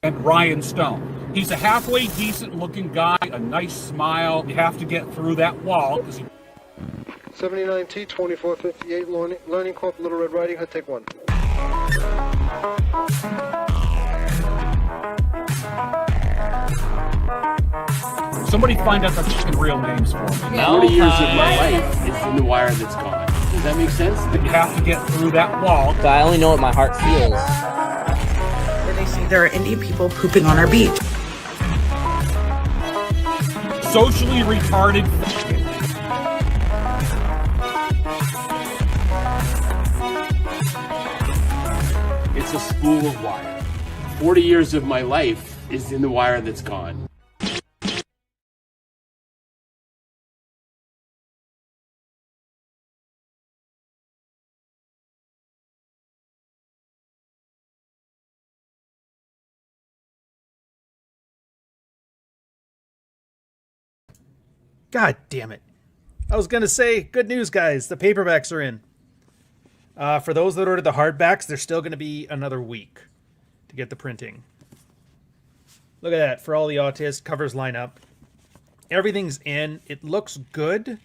and Ryan Stone. He's a halfway decent looking guy, a nice smile. You have to get through that wall because he... 79T 2458 Learning Corp Little Red Riding Hood, take one. Somebody find out the real names for me. 40 years of my life is in the wire that's gone. Does that make sense? You have to get through that wall. But I only know what my heart feels. Where they say there are Indian people pooping on our beach. Socially retarded. It's a spool of wire. 40 years of my life is in the wire that's gone. God damn it. I was going to say, good news, guys. The paperbacks are in. For those that ordered the hardbacks, they're still going to be another week to get the printing. Look at that. For all the autists, covers line up. Everything's in. It looks good.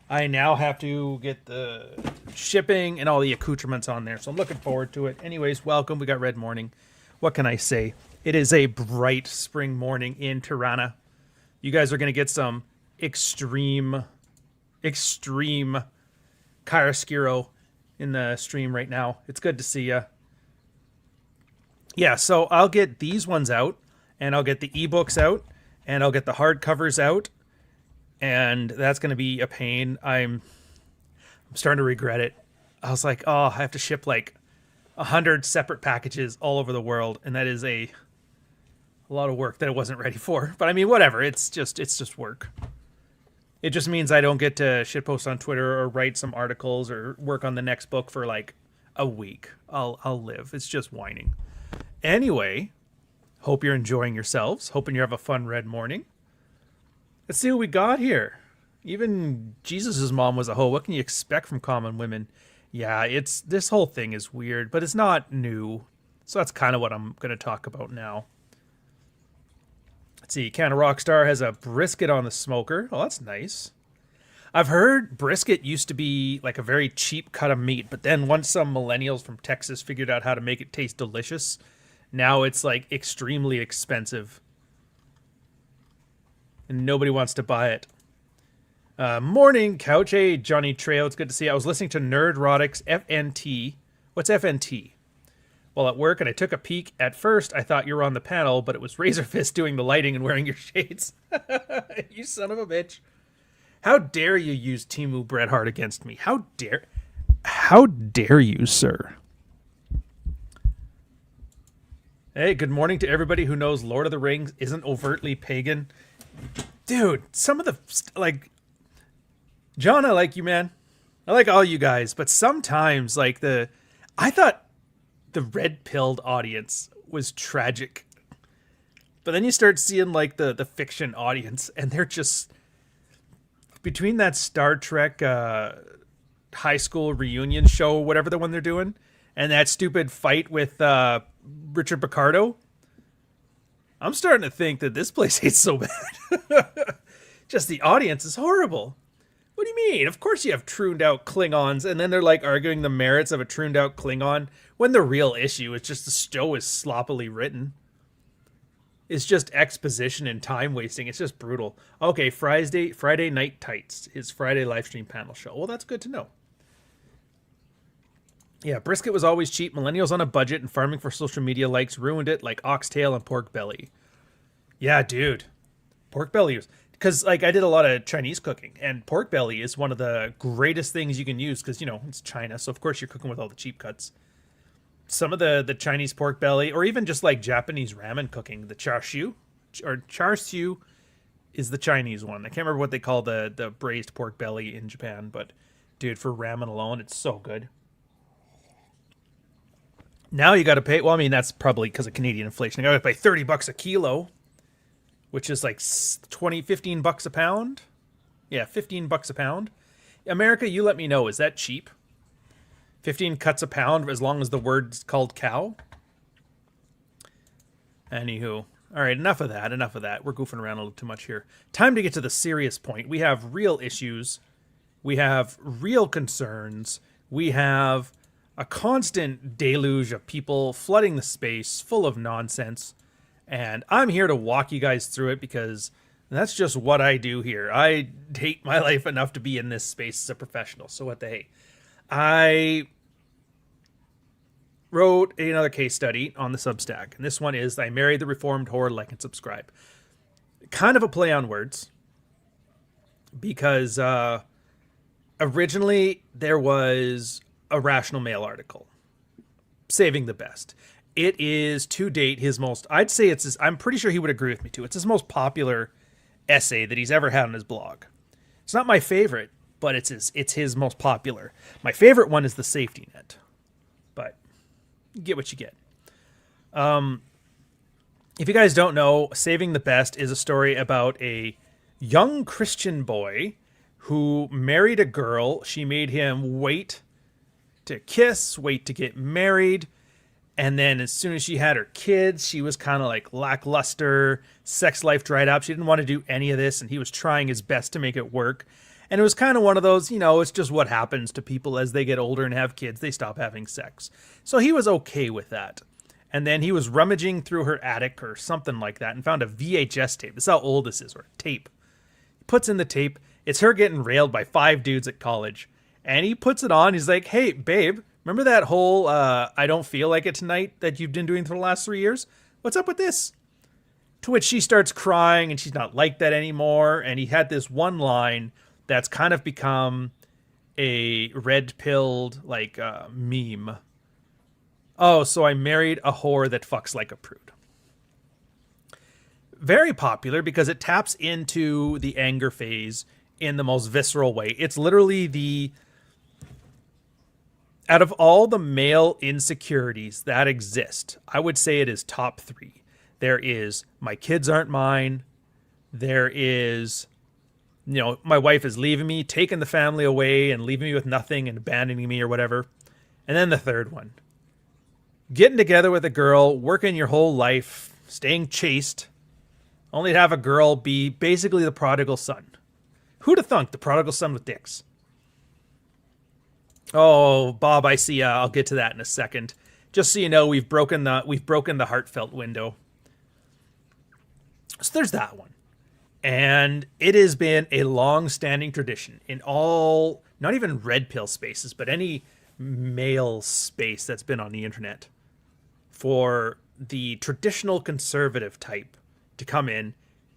I now have to get the shipping and all the accoutrements on there, so I'm looking forward to it. Anyways, welcome. We got Red Morning. What can I say? It is a bright spring morning in Tirana. You guys are going to get some extreme chiaroscuro in the stream right now. It's good to see ya. Yeah, so I'll get these ones out, and I'll get the ebooks out, and I'll get the hardcovers out, and that's going to be a pain. I'm starting to regret it. I was like, oh, I have to ship like 100 separate packages all over the world, and that is a lot of work that I wasn't ready for. But I mean, whatever. It's just work. It just means I don't get to shitpost on Twitter or write some articles or work on the next book for like a week. I'll live. It's just whining. Anyway, hope you're enjoying yourselves. Hoping you have a fun red morning. Let's see what we got here. Even Jesus's mom was a hoe. What can you expect from common women? Yeah, this whole thing is weird, but it's not new. So that's kind of what I'm going to talk about now. Let's see, Canna Rockstar has a brisket on the smoker. Oh, that's nice. I've heard brisket used to be like a very cheap cut of meat, but then once some millennials from Texas figured out how to make it taste delicious, now it's like extremely expensive. And nobody wants to buy it. Morning, Couch. Hey, Johnny Trejo. It's good to see you. I was listening to Nerdrotics FNT. What's FNT? Well, at work, and I took a peek. At first, I thought you were on the panel, but it was Razorfist doing the lighting and wearing your shades. You son of a bitch. How dare you use Timu Bret Hart against me? How dare you, sir? Hey, good morning to everybody who knows Lord of the Rings isn't overtly pagan. Dude, some of the, like, John, I like you, man. I like all you guys, but sometimes, like, I thought the red-pilled audience was tragic. But then you start seeing, like, the fiction audience, and they're just, between that Star Trek high school reunion show, whatever the one they're doing, and that stupid fight with Richard Picardo, I'm starting to think that this place ain't so bad. Just the audience is horrible. What do you mean? Of course you have trooned out Klingons, and then they're like arguing the merits of a trooned out Klingon, when the real issue is just the show is sloppily written. It's just exposition and time wasting. It's just brutal. Okay, Friday Night Tights, his Friday livestream panel show. Well, that's good to know. Yeah, brisket was always cheap. Millennials on a budget and farming for social media likes ruined it, like oxtail and pork belly. Yeah, dude. Pork belly was... Because, like, I did a lot of Chinese cooking, and pork belly is one of the greatest things you can use, because, you know, it's China, so of course you're cooking with all the cheap cuts. Some of the Chinese pork belly, or even just, like, Japanese ramen cooking, the char siu is the Chinese one. I can't remember what they call the braised pork belly in Japan, but, dude, for ramen alone, it's so good. Now you got to pay, well, I mean, that's probably because of Canadian inflation. I got to pay $30 a kilo. Which is like 15 bucks a pound? Yeah, 15 bucks a pound. America, you let me know, is that cheap? 15 cuts a pound as long as the word's called cow? Anywho. All right, enough of that. We're goofing around a little too much here. Time to get to the serious point. We have real issues. We have real concerns. We have a constant deluge of people flooding the space full of nonsense. And I'm here to walk you guys through it because that's just what I do here. I hate my life enough to be in this space as a professional. So what the hey? I wrote another case study on the Substack. And this one is I Married the Reformed Whore, like and subscribe. Kind of a play on words. Because originally there was a Rational Mail article. Saving the Best. It is to date his most, I'd say it's his, I'm pretty sure he would agree with me too. It's his most popular essay that he's ever had on his blog. It's not my favorite, but it's his most popular. My favorite one is The Safety Net. But you get what you get. If you guys don't know, Saving the Best is a story about a young Christian boy who married a girl. She made him wait to kiss, wait to get married. And then as soon as she had her kids, she was kind of like lackluster. Sex life dried up. She didn't want to do any of this. And he was trying his best to make it work. And it was kind of one of those, it's just what happens to people as they get older and have kids. They stop having sex. So he was okay with that. And then he was rummaging through her attic or something like that and found a VHS tape. This is how old this is, or a tape. He puts in the tape. It's her getting railed by 5 dudes at college. And he puts it on. He's like, hey, babe, remember that whole I don't feel like it tonight that you've been doing for the last 3 years? What's up with this? To which she starts crying and she's not like that anymore. And he had this one line that's kind of become a red-pilled meme. Oh, so I married a whore that fucks like a prude. Very popular because it taps into the anger phase in the most visceral way. It's literally out of all the male insecurities that exist, I would say it is top 3. There is, my kids aren't mine. There is, my wife is leaving me, taking the family away and leaving me with nothing and abandoning me or whatever. And then the third one, getting together with a girl, working your whole life, staying chaste, only to have a girl be basically the prodigal son. Who'd have thunk the prodigal son with dicks? Oh, Bob, I see. I'll get to that in a second. Just so you know, we've broken the heartfelt window. So there's that one. And it has been a long-standing tradition in all, not even red pill spaces, but any male space that's been on the internet, for the traditional conservative type to come in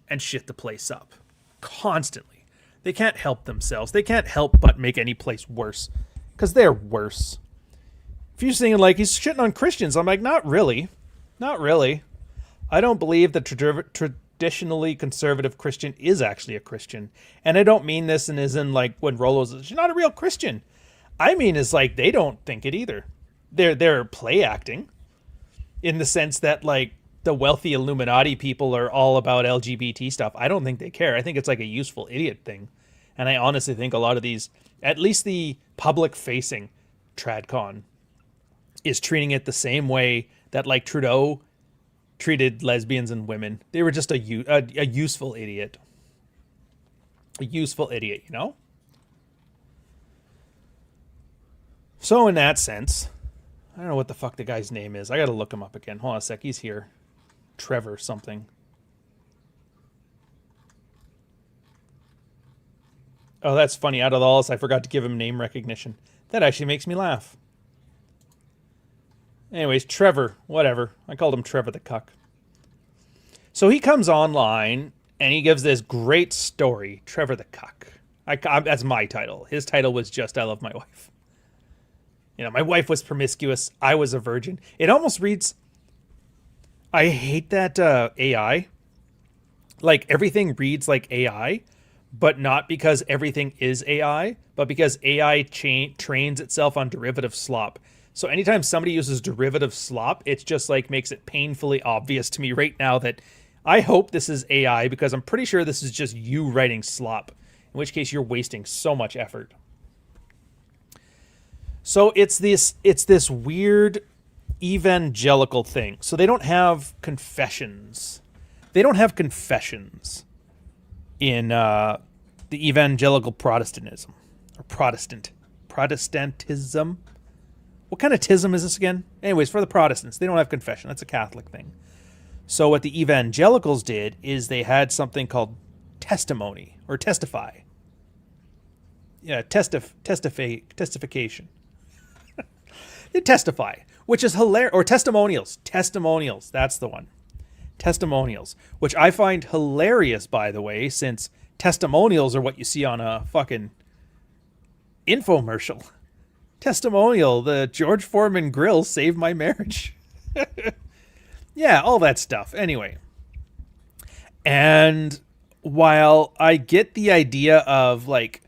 and shit the place up constantly. They can't help themselves. They can't help but make any place worse because they're worse. If you're saying like he's shitting on Christians, I'm like, not really. Not really. I don't believe the traditionally conservative Christian is actually a Christian. And I don't mean this and as in like when Rolo's, she's not a real Christian. I mean is like they don't think it either. They're play acting in the sense that like the wealthy Illuminati people are all about LGBT stuff. I don't think they care. I think it's like a useful idiot thing. And I honestly think a lot of these, at least the public-facing TradCon, is treating it the same way that like Trudeau treated lesbians and women. They were just a useful idiot. A useful idiot, So in that sense, I don't know what the fuck the guy's name is. I gotta look him up again. Hold on a sec. He's here. Trevor something. Oh, that's funny. Out of all this, I forgot to give him name recognition. That actually makes me laugh. Anyways, Trevor. Whatever. I called him Trevor the Cuck. So he comes online, and he gives this great story. Trevor the Cuck. That's my title. His title was just I Love My Wife. My wife was promiscuous. I was a virgin. It almost reads... I hate that AI. Like, everything reads like AI, but not because everything is AI, but because AI trains itself on derivative slop. So anytime somebody uses derivative slop, it's just like makes it painfully obvious to me right now that I hope this is AI because I'm pretty sure this is just you writing slop, in which case you're wasting so much effort. So it's this weird evangelical thing. So they don't have confessions. They don't have confessions in the evangelical Protestantism or Protestantism. What kind of tism is this again? Anyways, for the Protestants, they don't have confession. That's a Catholic thing. So what the evangelicals did is they had something called testimony or testify. Yeah, testification. They testify, which is hilarious. Or testimonials. Testimonials. That's the one. Testimonials, which I find hilarious, by the way, since testimonials are what you see on a fucking infomercial. Testimonial, the George Foreman grill saved my marriage. Yeah, all that stuff. Anyway. And while I get the idea of like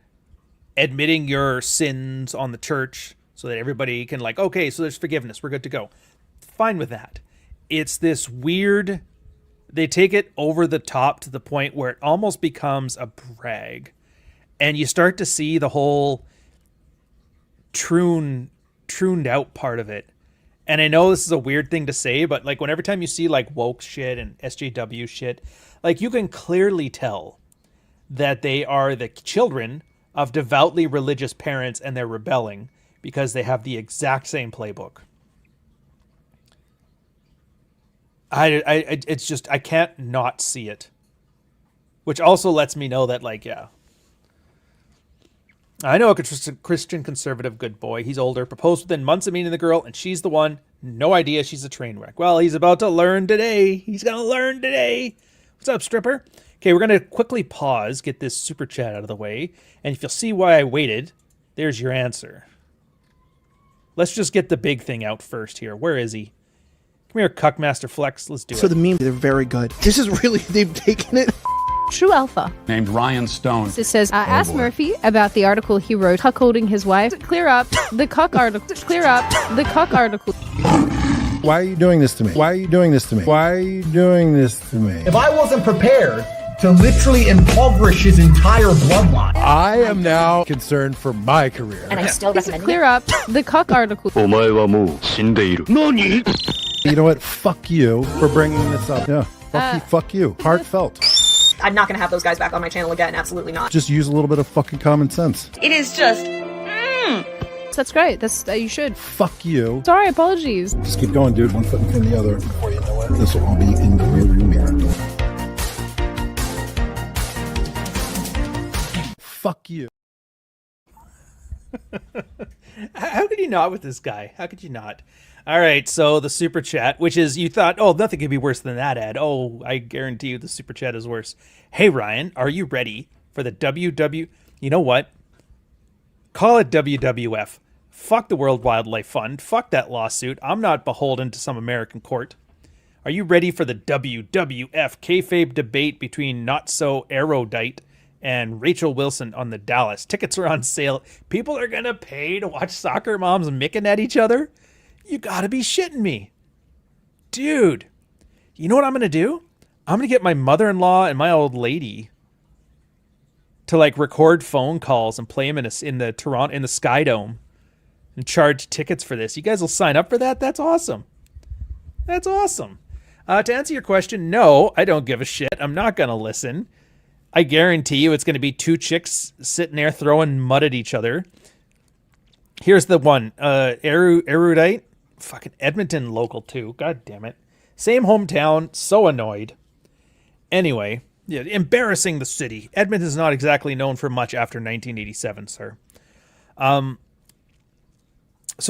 admitting your sins on the church so that everybody can like, okay, so there's forgiveness, we're good to go. Fine with that. It's this weird, they take it over the top to the point where it almost becomes a brag. And you start to see the whole trooned out part of it. And I know this is a weird thing to say, but like every time you see like woke shit and SJW shit, like you can clearly tell that they are the children of devoutly religious parents and they're rebelling because they have the exact same playbook. It's just, I can't not see it. Which also lets me know that like, yeah. I know a Christian conservative good boy. He's older, proposed within months of meeting the girl, and she's the one. No idea she's a train wreck. Well, he's about to learn today. He's going to learn today. What's up, stripper? Okay, we're going to quickly pause, get this super chat out of the way. And if you'll see why I waited, there's your answer. Let's just get the big thing out first here. Where is he? Come here, Cuckmaster Flex. Let's do it. So the meme, they're very good. This is really, they've taken it. True Alpha named Ryan Stone. It says, I asked Murphy about the article he wrote, cuckolding his wife. Clear up the cuck article. Clear up the cuck article. Why are you doing this to me? Why are you doing this to me? Why are you doing this to me? If I wasn't prepared to literally impoverish his entire bloodline, I am now concerned for my career. And I'm still recommending clear up the cuck article. You know what? Fuck you for bringing this up. Yeah. Fuck you. Heartfelt. I'm not going to have those guys back on my channel again. Absolutely not. Just use a little bit of fucking common sense. It is just... That's great. That's you should. Fuck you. Sorry, apologies. Just keep going, dude. One foot in front of the other. Before you know it, this will all be in the rearview mirror. Fuck you. How could you not with this guy? How could you not? All right, so the super chat, which is you thought, oh, nothing could be worse than that ad. Oh, I guarantee you the super chat is worse. Hey, Ryan, are you ready for the WW? You know what? Call it WWF. Fuck the World Wildlife Fund. Fuck that lawsuit. I'm not beholden to some American court. Are you ready for the WWF kayfabe debate between not so erudite and Rachel Wilson on the Dallas? Tickets are on sale. People are gonna pay to watch soccer moms micking at each other? You gotta be shitting me. Dude, you know what I'm gonna do? I'm gonna get my mother-in-law and my old lady to like record phone calls and play them in the Toronto, in the Sky Dome and charge tickets for this. You guys will sign up for that? That's awesome. That's awesome. To answer your question, no, I don't give a shit. I'm not gonna listen. I guarantee you it's gonna be two chicks sitting there throwing mud at each other. Here's the one. Erudite. Fucking Edmonton local too. God damn it. Same hometown. So annoyed. Anyway, yeah, embarrassing the city. Edmonton's not exactly known for much after 1987, sir. So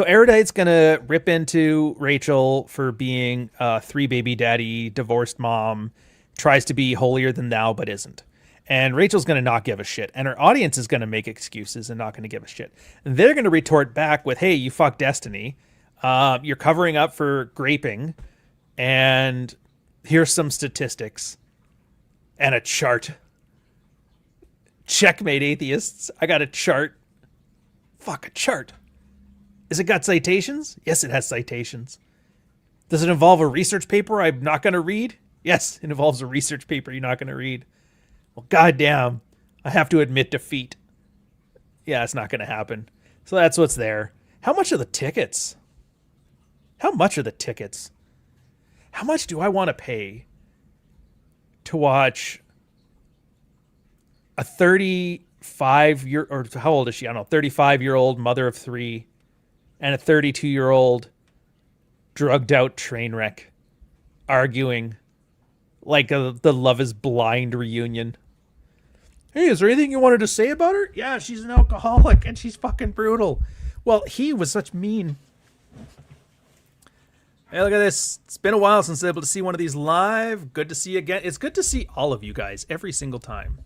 Erudite's gonna rip into Rachel for being a 3-baby daddy, divorced mom, tries to be holier than thou but isn't. And Rachel's going to not give a shit. And her audience is going to make excuses and not going to give a shit. And they're going to retort back with, hey, you fucked Destiny. You're covering up for graping. And here's some statistics. And a chart. Checkmate, atheists. I got a chart. Fuck, a chart. Has it got citations? Yes, it has citations. Does it involve a research paper I'm not going to read? Yes, it involves a research paper you're not going to read. Well, goddamn, I have to admit defeat. Yeah, it's not going to happen. So that's what's there. How much are the tickets? How much are the tickets? How much do I want to pay to watch a 35-year, or how old is she? I don't know, 35-year-old mother of 3 and a 32-year-old drugged out train wreck arguing like the Love is Blind reunion. Hey, is there anything you wanted to say about her? Yeah, she's an alcoholic and she's fucking brutal. Well, he was such mean. Hey, look at this. It's been a while since I was able to see one of these live. Good to see you again. It's good to see all of you guys every single time.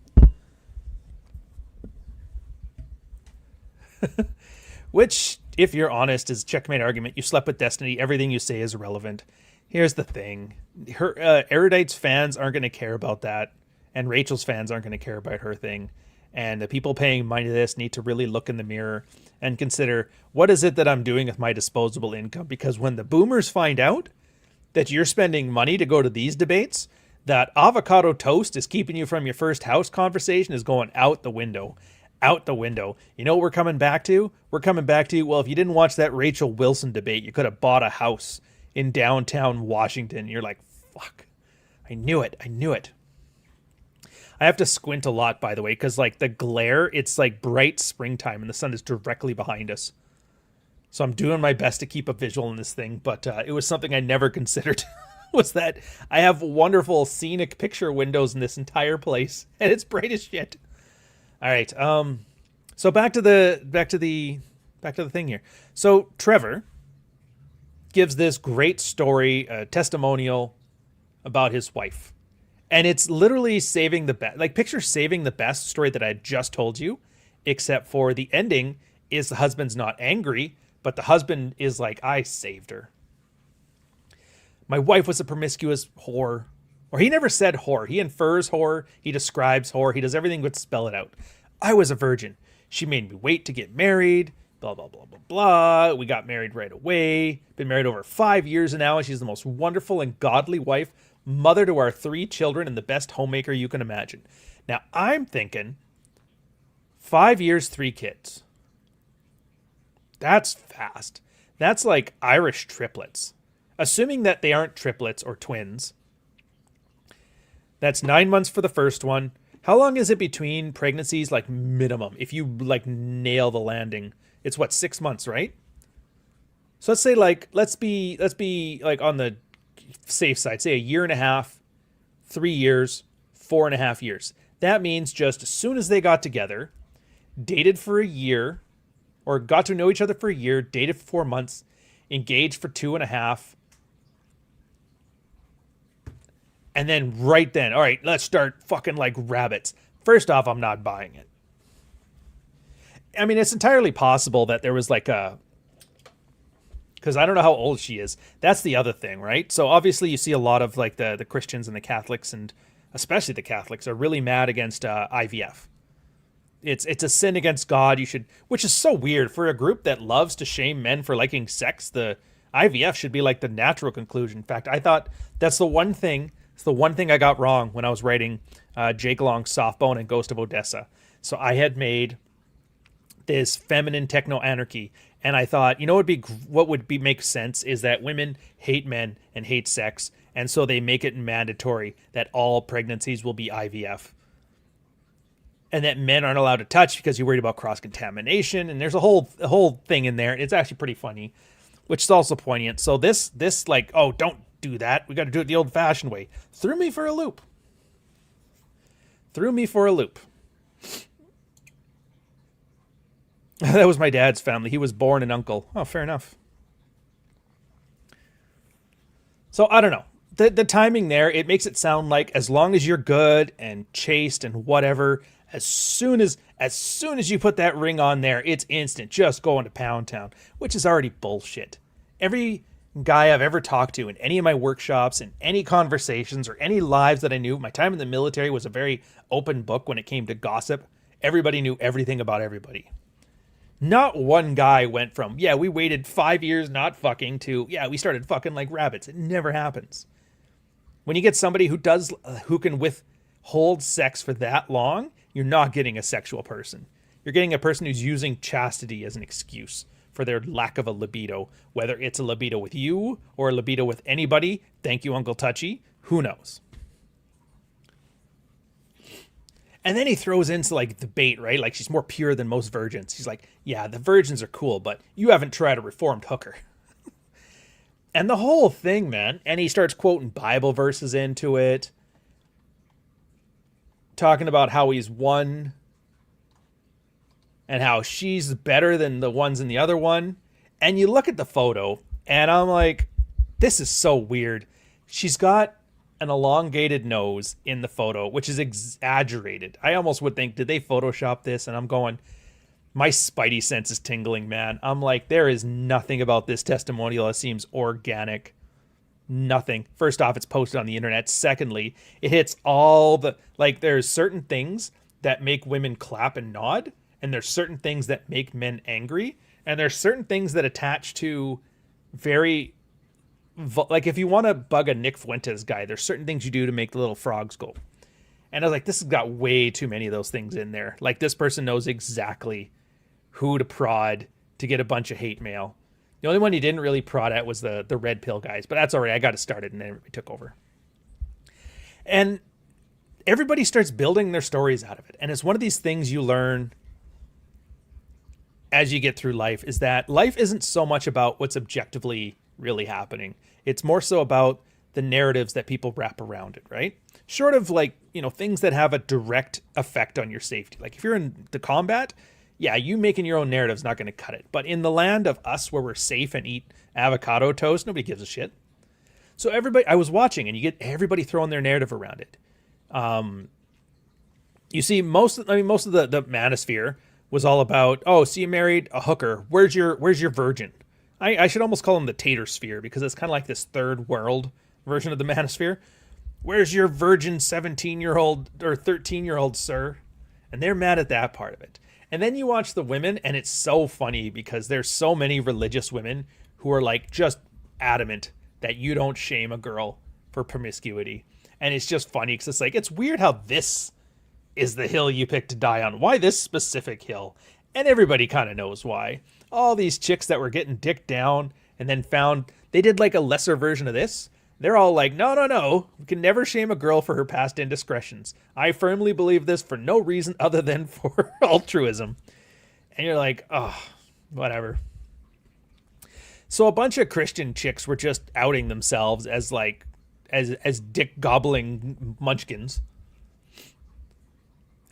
Which, if you're honest, is checkmate argument. You slept with Destiny. Everything you say is irrelevant. Here's the thing. Her Erudite's fans aren't going to care about that. And Rachel's fans aren't going to care about her thing. And the people paying money to this need to really look in the mirror and consider, what is it that I'm doing with my disposable income? Because when the boomers find out that you're spending money to go to these debates, that avocado toast is keeping you from your first house conversation is going out the window. Out the window. You know what we're coming back to? We're coming back to, well, if you didn't watch that Rachel Wilson debate, you could have bought a house in downtown Washington. You're like, fuck. I knew it. I knew it. I have to squint a lot, by the way, because like the glare, it's like bright springtime and the sun is directly behind us. So I'm doing my best to keep a visual in this thing, but it was something I never considered was that I have wonderful scenic picture windows in this entire place and it's bright as shit. All right. So back to the thing here. So Trevor gives this great story, a testimonial about his wife. And it's literally saving the best. Like, picture saving the best story that I just told you, except for the ending is the husband's not angry, but the husband is like, I saved her. My wife was a promiscuous whore. Or he never said whore. He infers whore. He describes whore. He does everything but spell it out. I was a virgin. She made me wait to get married. Blah, blah, blah, blah, blah. We got married right away. Been married over 5 years now, and she's the most wonderful and godly wife, mother to our 3 children, and the best homemaker you can imagine. Now, I'm thinking 5 years, 3 kids. That's fast. That's like Irish triplets. Assuming that they aren't triplets or twins. That's 9 months for the first one. How long is it between pregnancies, like minimum? If you like nail the landing, it's what, 6 months, right? So let's say like, let's be like on the safe side, say 1.5 years, 3 years, 4.5 years. That means just as soon as they got together, dated for a year, or got to know each other for a year, dated for 4 months, engaged for 2.5, and then right then, all right, let's start fucking like rabbits. First off, I'm not buying it. I mean, it's entirely possible that there was like a, because I don't know how old she is. That's the other thing, right? So obviously you see a lot of like the Christians and the Catholics, and especially the Catholics, are really mad against IVF. It's a sin against God. You should, which is so weird for a group that loves to shame men for liking sex. The IVF should be like the natural conclusion. In fact, I thought that's the one thing. It's the one thing I got wrong when I was writing Jake Long's Softbone and Ghost of Odessa. So I had made this feminine techno anarchy, and I thought, you know, what would be make sense is that women hate men and hate sex, and so they make it mandatory that all pregnancies will be IVF, and that men aren't allowed to touch because you're worried about cross contamination. And there's a whole thing in there. It's actually pretty funny, which is also poignant. So this like, oh, don't do that. We got to do it the old-fashioned way. Threw me for a loop. That was my dad's family. He was born an uncle. Oh, fair enough. So I don't know. The timing there, it makes it sound like as long as you're good and chaste and whatever, as soon as you put that ring on there, it's instant. Just going to Pound Town, which is already bullshit. Every guy I've ever talked to in any of my workshops, in any conversations or any lives that I knew, my time in the military was a very open book when it came to gossip. Everybody knew everything about everybody. Not one guy went from, yeah, we waited 5 years not fucking, to, yeah, we started fucking like rabbits. It never happens. When you get somebody who can withhold sex for that long, you're not getting a sexual person. You're getting a person who's using chastity as an excuse for their lack of a libido. Whether it's a libido with you or a libido with anybody, thank you, Uncle Touchy, who knows? And then he throws into like the bait, right? Like she's more pure than most virgins. He's like, yeah, the virgins are cool, but you haven't tried a reformed hooker. And the whole thing, man. And he starts quoting Bible verses into it, talking about how he's one and how she's better than the ones in the other one. And you look at the photo and I'm like, this is so weird. She's got an elongated nose in the photo, which is exaggerated. I almost would think, did they Photoshop this? And I'm going, my spidey sense is tingling, man. I'm like, there is nothing about this testimonial that seems organic. Nothing. First off, it's posted on the internet. Secondly, it hits all the, like, there's certain things that make women clap and nod, and there's certain things that make men angry, and there's certain things that attach to very, like, if you want to bug a Nick Fuentes guy, there's certain things you do to make the little frogs go. And I was like, this has got way too many of those things in there. Like, this person knows exactly who to prod to get a bunch of hate mail. The only one he didn't really prod at was the red pill guys, but that's all right. I got it started and then everybody took over. And everybody starts building their stories out of it. And it's one of these things you learn as you get through life, is that life isn't so much about what's objectively really happening. It's more so about the narratives that people wrap around it, right? Short of, like, you know, things that have a direct effect on your safety. Like if you're in the combat, yeah, you making your own narrative is not going to cut it. But in the land of us where we're safe and eat avocado toast, nobody gives a shit. So everybody, I was watching and you get everybody throwing their narrative around it. You see most of the manosphere was all about, oh, so you married a hooker. Where's your virgin? I should almost call them the tater sphere, because it's kind of like this third world version of the manosphere. Where's your virgin 17-year-old or 13-year-old, sir? And they're mad at that part of it. And then you watch the women, and it's so funny because there's so many religious women who are like just adamant that you don't shame a girl for promiscuity. And it's just funny because it's like, it's weird how this is the hill you pick to die on. Why this specific hill? And everybody kind of knows why. All these chicks that were getting dicked down and then found they did like a lesser version of this. They're all like, no. We can never shame a girl for her past indiscretions. I firmly believe this for no reason other than for altruism. And you're like, oh, whatever. So a bunch of Christian chicks were just outing themselves as like, as dick gobbling munchkins.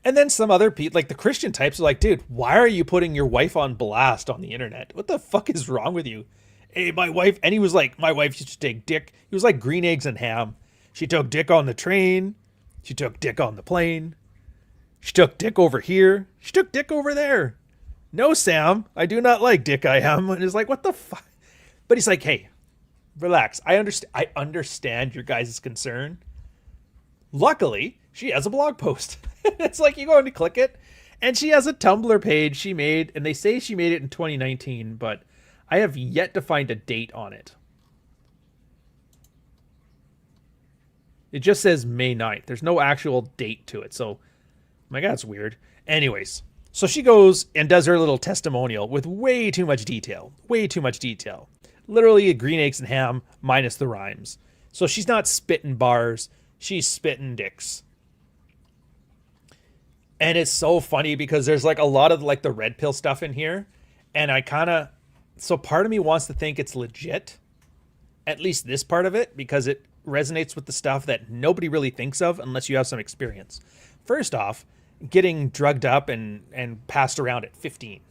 And then some other people, like the Christian types, are like, dude, why are you putting your wife on blast on the internet? What the fuck is wrong with you? Hey, my wife, and he was like, my wife used to take dick. He was like green eggs and ham. She took dick on the train. She took dick on the plane. She took dick over here. She took dick over there. No, Sam, I do not like dick, I am. And it's like, what the fuck? But he's like, hey, relax. I understand your guys' concern. Luckily, she has a blog post. It's like, you go and click it, and she has a Tumblr page she made, and they say she made it in 2019, but I have yet to find a date on it. It just says May 9th. There's no actual date to it, so my God, it's weird. Anyways, so she goes and does her little testimonial with way too much detail. Way too much detail. Literally a green eggs and ham minus the rhymes. So she's not spitting bars. She's spitting dicks. And it's so funny because there's like a lot of like the red pill stuff in here. And so part of me wants to think it's legit. At least this part of it, because it resonates with the stuff that nobody really thinks of unless you have some experience. First off, getting drugged up and passed around at 15.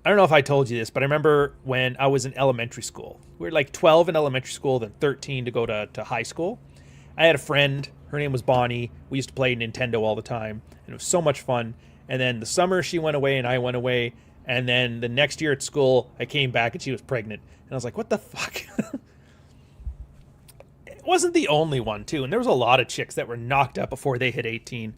I don't know if I told you this, but I remember when I was in elementary school. We were like 12 in elementary school, then 13 to go to high school. I had a friend. Her name was Bonnie. We used to play Nintendo all the time, and it was so much fun. And then the summer she went away and I went away. And then the next year at school, I came back and she was pregnant. And I was like, what the fuck? It wasn't the only one, too. And there was a lot of chicks that were knocked up before they hit 18.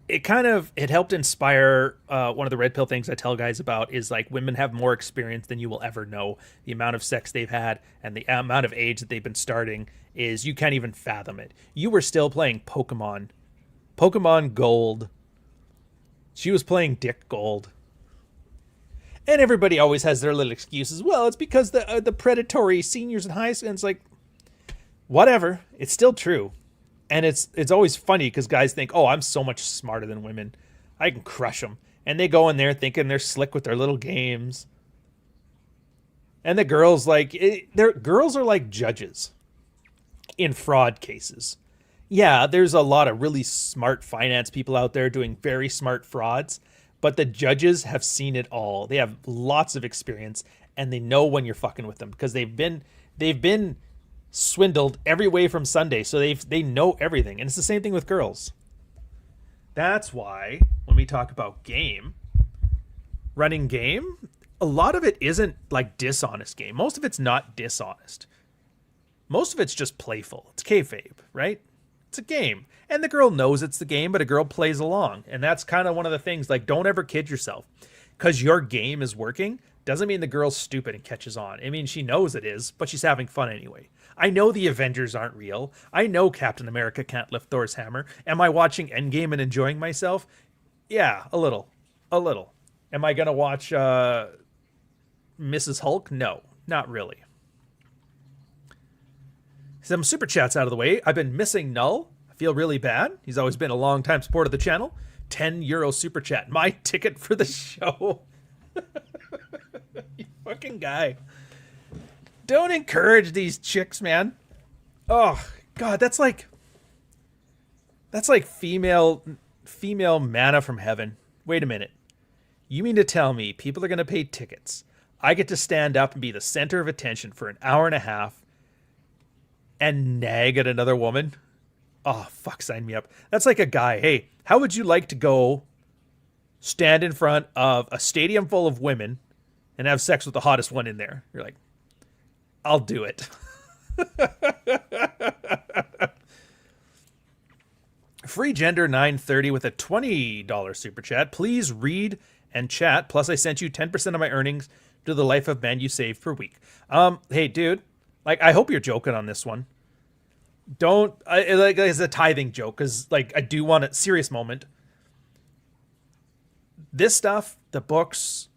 It helped inspire one of the red pill things I tell guys about is like women have more experience than you will ever know. The amount of sex they've had and the amount of age that they've been starting is you can't even fathom it. You were still playing Pokemon Gold. She was playing Dick Gold. And everybody always has their little excuses. Well, it's because the predatory seniors in high school. And it's like, whatever. It's still true. And it's always funny because guys think, oh, I'm so much smarter than women. I can crush them. And they go in there thinking they're slick with their little games. And the girls, girls are like judges in fraud cases. Yeah, there's a lot of really smart finance people out there doing very smart frauds. But the judges have seen it all. They have lots of experience, and they know when you're fucking with them because they've been swindled every way from Sunday, so they know everything. And it's the same thing with girls. That's why when we talk about running game, a lot of it isn't like dishonest game. Most of it's not dishonest. Most of it's just playful. It's kayfabe, right? It's a game. And the girl knows it's the game, but a girl plays along. And that's kind of one of the things, like, don't ever kid yourself. Because your game is working doesn't mean the girl's stupid and catches on. I mean, she knows it is, but she's having fun anyway. I know the Avengers aren't real. I know Captain America can't lift Thor's hammer. Am I watching Endgame and enjoying myself? Yeah, a little. A little. Am I going to watch Mrs. Hulk? No, not really. Some super chats out of the way. I've been missing Null. I feel really bad. He's always been a long-time supporter of the channel. €10 super chat. My ticket for the show. You fucking guy. Don't encourage these chicks, man. Oh, God, that's like female manna from heaven. Wait a minute. You mean to tell me people are going to pay tickets? I get to stand up and be the center of attention for an hour and a half and nag at another woman? Oh, fuck, sign me up. That's like a guy. Hey, how would you like to go stand in front of a stadium full of women and have sex with the hottest one in there? You're like, I'll do it. Free Gender 930 with a $20 super chat. Please read and chat. Plus, I sent you 10% of my earnings to the life of man you save per week. Hey, dude, like, I hope you're joking on this one. Don't, like, it's a tithing joke, because, like, I do want a serious moment. This stuff, the books,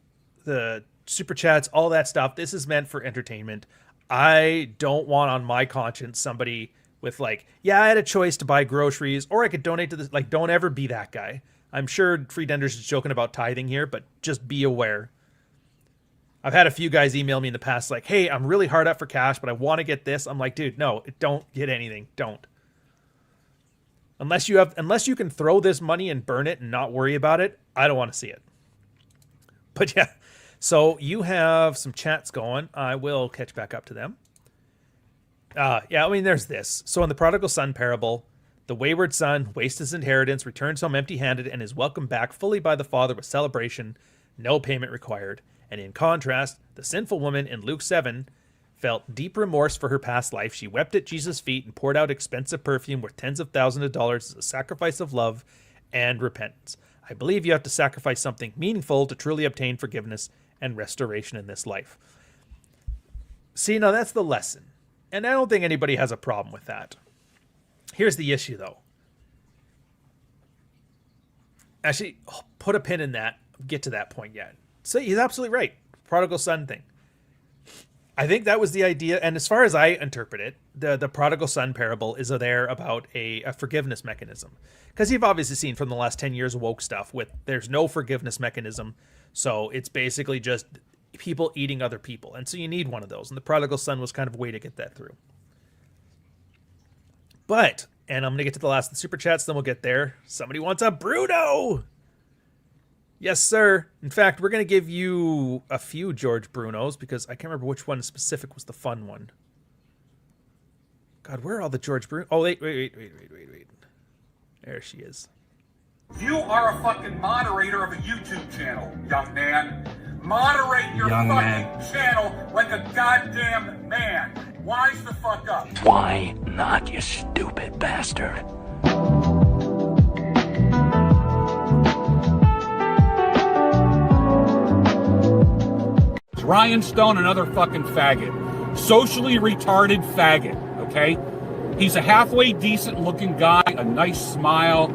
the super chats, all that stuff, this is meant for entertainment. I don't want on my conscience somebody with, like, yeah, I had a choice to buy groceries, or I could donate to this. Like, don't ever be that guy. I'm sure Free Denders is joking about tithing here, but just be aware. I've had a few guys email me in the past like, hey, I'm really hard up for cash, but I want to get this. I'm like, dude, no, don't get anything. Don't. Unless you can throw this money and burn it and not worry about it, I don't want to see it. But yeah, so you have some chats going. I will catch back up to them. Yeah, I mean, there's this. So in the prodigal son parable, the wayward son wastes his inheritance, returns home empty-handed, and is welcomed back fully by the father with celebration, no payment required. And in contrast, the sinful woman in Luke 7 felt deep remorse for her past life. She wept at Jesus' feet and poured out expensive perfume worth tens of thousands of dollars as a sacrifice of love and repentance. I believe you have to sacrifice something meaningful to truly obtain forgiveness and restoration in this life. See, now that's the lesson. And I don't think anybody has a problem with that. Here's the issue, though. Actually, put a pin in that. Get to that point yet. So he's absolutely right. Prodigal son thing. I think that was the idea. And as far as I interpret it, the prodigal son parable is there about a forgiveness mechanism. Because you've obviously seen from the last 10 years woke stuff with there's no forgiveness mechanism. So it's basically just people eating other people. And so you need one of those. And the prodigal son was kind of a way to get that through. But, and I'm going to get to the last of the super chats, then we'll get there. Somebody wants a Bruno! Yes, sir. In fact, we're going to give you a few George Brunos because I can't remember which one specific was the fun one. God, where are all the George Brunos? Oh, wait. There she is. You are a fucking moderator of a YouTube channel, young man. Moderate your channel like a goddamn man. Wise the fuck up. Why not, you stupid bastard? Ryan Stone, another fucking faggot. Socially retarded faggot, okay? He's a halfway decent looking guy, a nice smile.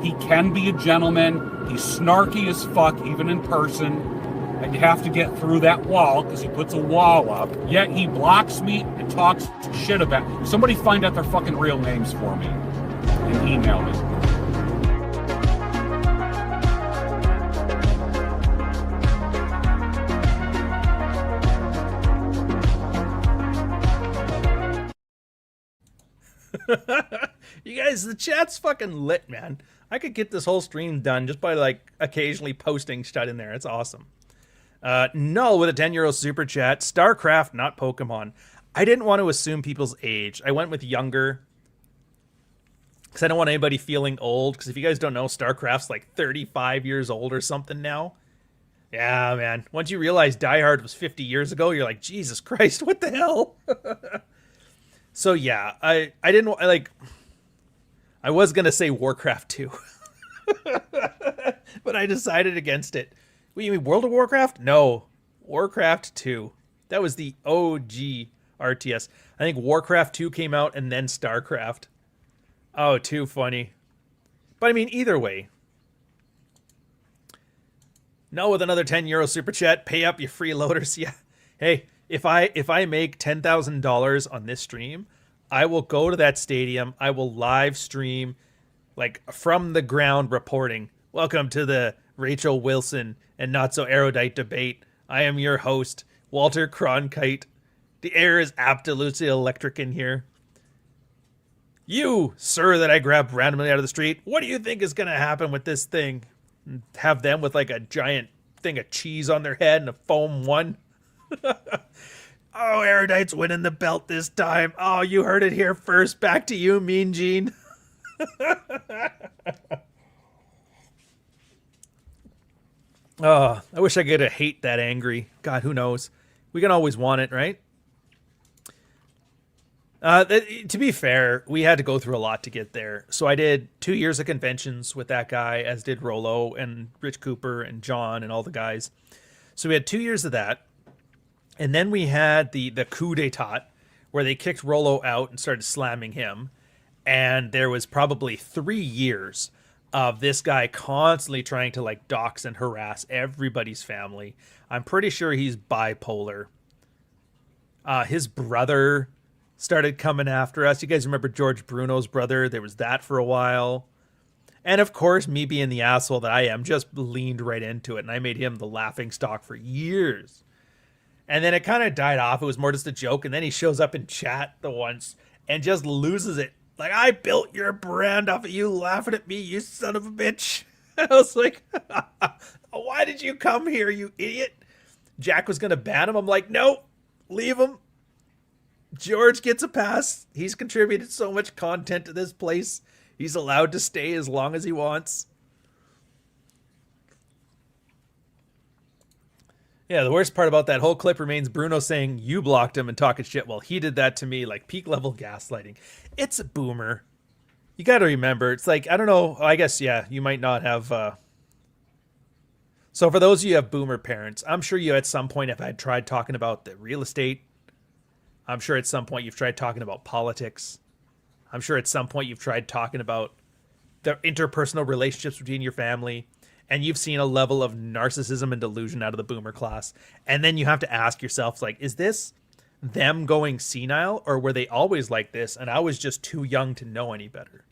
He can be a gentleman. He's snarky as fuck, even in person. and you have to get through that wall because he puts a wall up. Yet he blocks me and talks shit about me. Somebody find out their fucking real names for me and email me. You guys, the chat's fucking lit, man. I could get this whole stream done just by like occasionally posting shit in there. It's awesome. Null with a 10 euro super chat. StarCraft, not Pokemon. I didn't want to assume people's age. I went with younger because I don't want anybody feeling old. Because if you guys don't know, StarCraft's like 35 years old or something now. Yeah, man. Once you realize Die Hard was 50 years ago, you're like, Jesus Christ, what the hell? So yeah, I didn't like. I was gonna say Warcraft 2, but I decided against it. What, you mean World of Warcraft? No, Warcraft 2. That was the OG RTS. I think Warcraft 2 came out and then StarCraft. Oh, too funny. But I mean, either way. No, with another 10 euro super chat. Pay up, you freeloaders. Yeah. Hey. If I make $10,000 on this stream, I will go to that stadium. I will live stream, like from the ground, reporting. Welcome to the Rachel Wilson and Not So Erudite debate. I am your host, Walter Cronkite. The air is absolutely electric in here. You, sir, that I grabbed randomly out of the street. What do you think is going to happen with this thing? Have them with like a giant thing of cheese on their head and a foam one. Oh, Erudite's winning the belt this time. Oh, you heard it here first. Back to you, Mean Gene. Oh, I wish I could hate that angry. God, who knows? We can always want it, right? To be fair, we had to go through a lot to get there. So I did 2 years of conventions with that guy, as did Rollo and Rich Cooper and John and all the guys. So we had 2 years of that. And then we had the coup d'etat, where they kicked Rollo out and started slamming him. And there was probably 3 years of this guy constantly trying to like dox and harass everybody's family. I'm pretty sure he's bipolar. His brother started coming after us. You guys remember George Bruno's brother? There was that for a while. And of course, me being the asshole that I am, just leaned right into it. And I made him the laughing stock for years. And then it kind of died off. It was more just a joke. And then he shows up in chat the once and just loses it. Like, I built your brand off of you laughing at me, you son of a bitch. I was like, why did you come here, you idiot? Jack was going to ban him. I'm like, no, leave him. George gets a pass. He's contributed so much content to this place. He's allowed to stay as long as he wants. Yeah, the worst part about that whole clip remains Bruno saying you blocked him and talking shit. Well, he did that to me, like peak level gaslighting. It's a boomer. You got to remember, it's like, I don't know, I guess, yeah, you might not have... So for those of you who have boomer parents, I'm sure you at some point have had tried talking about the real estate. I'm sure at some point you've tried talking about politics. I'm sure at some point you've tried talking about the interpersonal relationships between your family. And you've seen a level of narcissism and delusion out of the boomer class. And then you have to ask yourself, like, is this them going senile? Or were they always like this and I was just too young to know any better?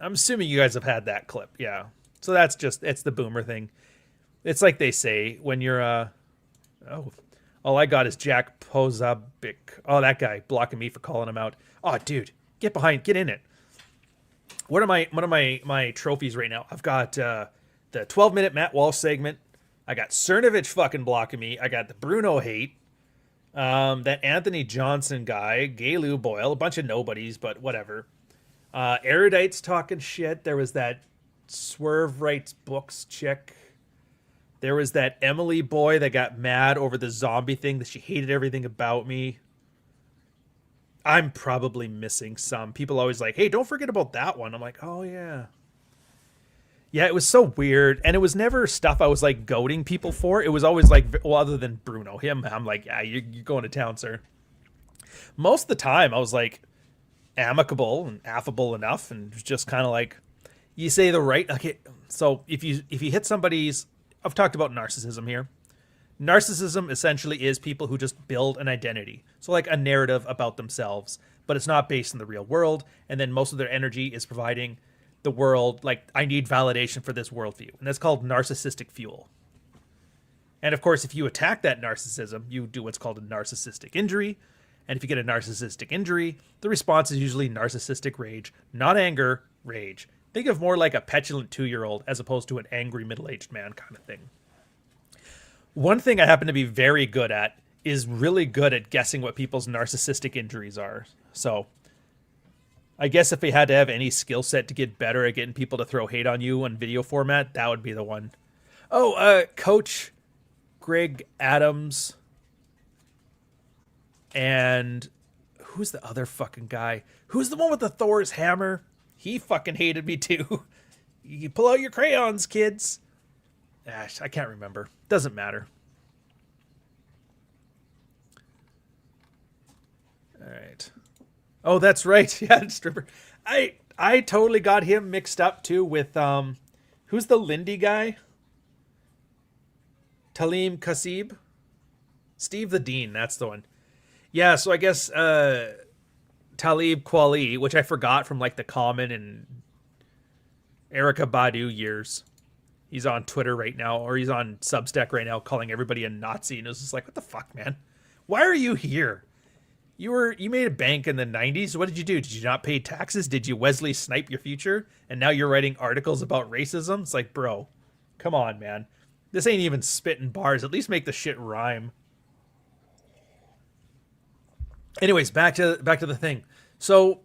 I'm assuming you guys have had that clip. Yeah. So that's just, it's the boomer thing. It's like they say when you're, oh, all I got is Jack Pozabic. Oh, that guy blocking me for calling him out. Oh, dude, get in it. What are my trophies right now? I've got the 12-minute Matt Walsh segment. I got Cernovich fucking blocking me. I got the Bruno hate. That Anthony Johnson guy, Gay Lou Boyle, a bunch of nobodies, but whatever. Erudite's talking shit. There was that Swerve Writes Books chick. There was that Emily boy that got mad over the zombie thing, that she hated everything about me. I'm probably missing some. People always like, hey, don't forget about that one. I'm like, oh, yeah. Yeah, it was so weird. And it was never stuff I was like goading people for. It was always like, well, other than Bruno, him, I'm like, yeah, you're going to town, sir. Most of the time I was like amicable and affable enough and just kind of like, you say the right, okay. So if you hit somebody's I've talked about narcissism here. Narcissism essentially is people who just build an identity. So like a narrative about themselves, but it's not based in the real world. And then most of their energy is providing the world, like, I need validation for this worldview. And that's called narcissistic fuel. And of course, if you attack that narcissism, you do what's called a narcissistic injury. And if you get a narcissistic injury, the response is usually narcissistic rage, not anger, rage. Think of more like a petulant 2-year-old as opposed to an angry middle-aged man kind of thing. One thing I happen to be very good at is really good at guessing what people's narcissistic injuries are. So I guess if we had to have any skill set to get better at getting people to throw hate on you on video format, that would be the one. Oh, Coach Greg Adams. And who's the other fucking guy? Who's the one with the Thor's hammer? He fucking hated me too. You pull out your crayons, kids. I can't remember. Doesn't matter. All right. Oh, that's right. Yeah, stripper. I totally got him mixed up too with who's the Lindy guy? Talim Kasib? Steve the Dean, that's the one. Yeah, so I guess Talib Kweli, which I forgot from like the Common and Erica Badu years. He's on Twitter right now, or he's on Substack right now, calling everybody a Nazi, and it was just like, what the fuck, man? Why are you here? You made a bank in the 90s. What did you do? Did you not pay taxes? Did you Wesley Snipe your future? And now you're writing articles about racism? It's like, bro, come on, man. This ain't even spitting bars. At least make the shit rhyme. Anyways, back to the thing. So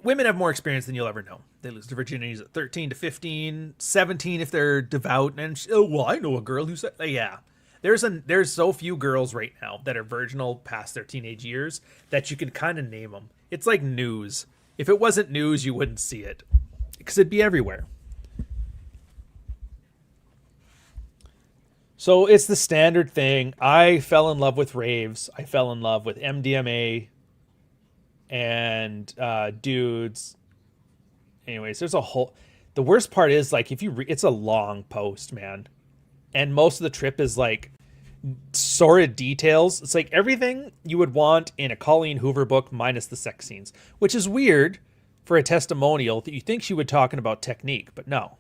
women have more experience than you'll ever know. They lose their virginities at 13 to 15, 17 if they're devout. And I know a girl who said, yeah. There's so few girls right now that are virginal past their teenage years that you can kind of name them. It's like news. If it wasn't news, you wouldn't see it because it'd be everywhere. So it's the standard thing. I fell in love with raves. I fell in love with MDMA and dudes. Anyways, there's a whole... The worst part is, like, if you it's a long post, man. And most of the trip is, like, sordid details. It's like everything you would want in a Colleen Hoover book minus the sex scenes. Which is weird for a testimonial that you think she would talking about technique, but no.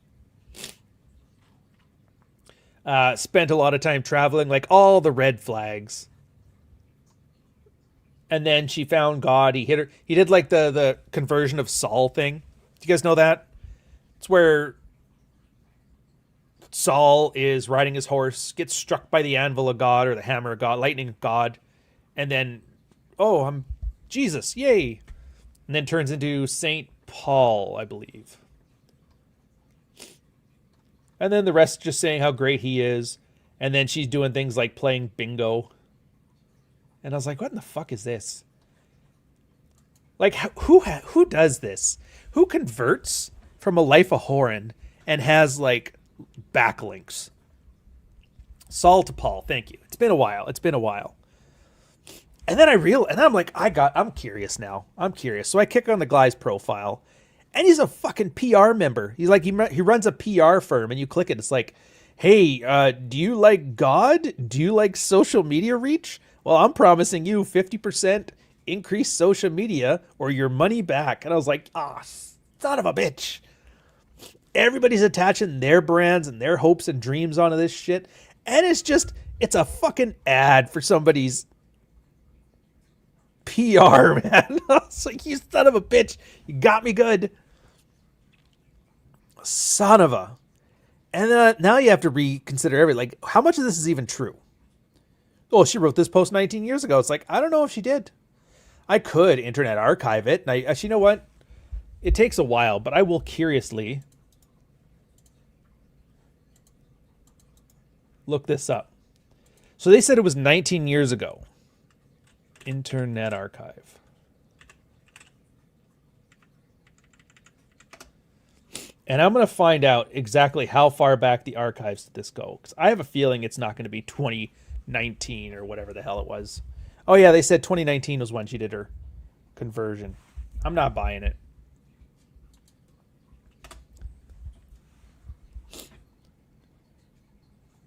Spent a lot of time traveling, like all the red flags. And then she found God. He hit her. He did like the conversion of Saul thing. Do you guys know that? It's where Saul is riding his horse, gets struck by the anvil of God or the hammer of God, lightning of God. And then, oh, I'm Jesus. Yay. And then turns into Saint Paul, I believe. And then the rest just saying how great he is. And then she's doing things like playing bingo. And I was like, what in the fuck is this? Like, who does this? Who converts from a life of whoring and has, like, backlinks? Saul to Paul, thank you. It's been a while. And then I'm like, I'm curious now. I'm curious. So I kick on the guy's profile. And he's a fucking PR member. He's like, he runs a PR firm, and you click it. It's like, hey, do you like God? Do you like social media reach? Well, I'm promising you 50% increased social media or your money back. And I was like, son of a bitch. Everybody's attaching their brands and their hopes and dreams onto this shit. And it's a fucking ad for somebody's PR, man. I was like, you son of a bitch. You got me good. Son of a. And then now you have to reconsider everything. Like, how much of this is even true? Oh, she wrote this post 19 years ago. It's like, I don't know if she did. I could Internet Archive it. And actually, you know what? It takes a while, but I will curiously look this up. So they said it was 19 years ago. Internet Archive. And I'm going to find out exactly how far back the archives did this go. Because I have a feeling it's not going to be 2019 or whatever the hell it was. Oh, yeah, they said 2019 was when she did her conversion. I'm not buying it.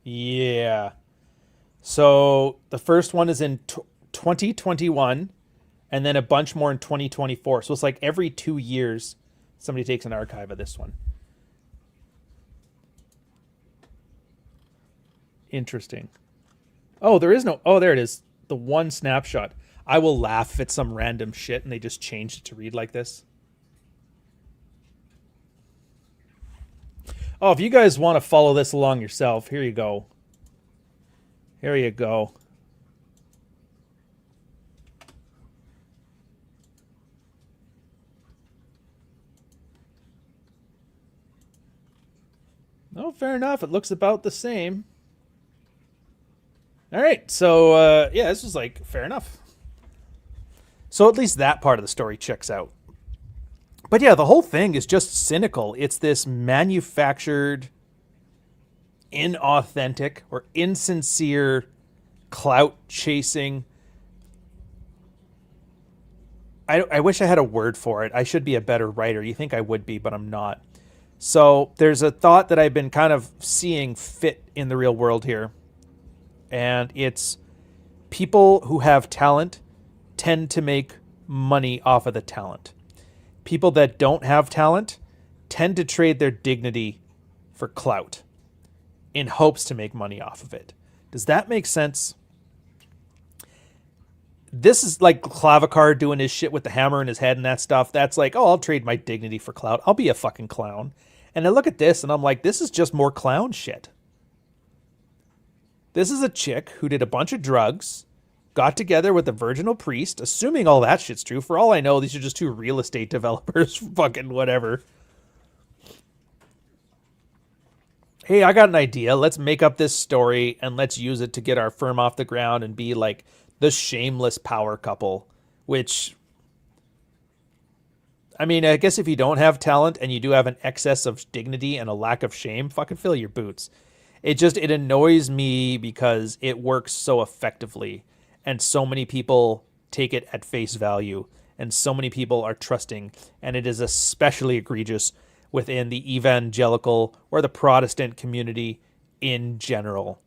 Yeah. So the first one is in 2021, and then a bunch more in 2024. So it's like every 2 years somebody takes an archive of this one. Interesting. Oh, there is no... Oh, there it is. The one snapshot. I will laugh if it's some random shit and they just changed it to read like this. Oh, if you guys want to follow this along yourself, here you go. Here you go. Oh, fair enough. It looks about the same. All right. So, yeah, this was like fair enough. So at least that part of the story checks out. But yeah, the whole thing is just cynical. It's this manufactured, inauthentic, or insincere, clout chasing. I wish I had a word for it. I should be a better writer. You think I would be, but I'm not. So there's a thought that I've been kind of seeing fit in the real world here. And it's people who have talent tend to make money off of the talent. People that don't have talent tend to trade their dignity for clout in hopes to make money off of it. Does that make sense? This is like Clavicar doing his shit with the hammer in his head and that stuff. That's like, oh, I'll trade my dignity for clout. I'll be a fucking clown. And I look at this and I'm like, this is just more clown shit. This is a chick who did a bunch of drugs, got together with a virginal priest, assuming all that shit's true. For all I know, these are just two real estate developers, fucking whatever. Hey, I got an idea. Let's make up this story and let's use it to get our firm off the ground and be like the shameless power couple, which, I mean, I guess if you don't have talent and you do have an excess of dignity and a lack of shame, fucking fill your boots. It annoys me because it works so effectively. And so many people take it at face value. And so many people are trusting. And it is especially egregious within the evangelical or the Protestant community in general.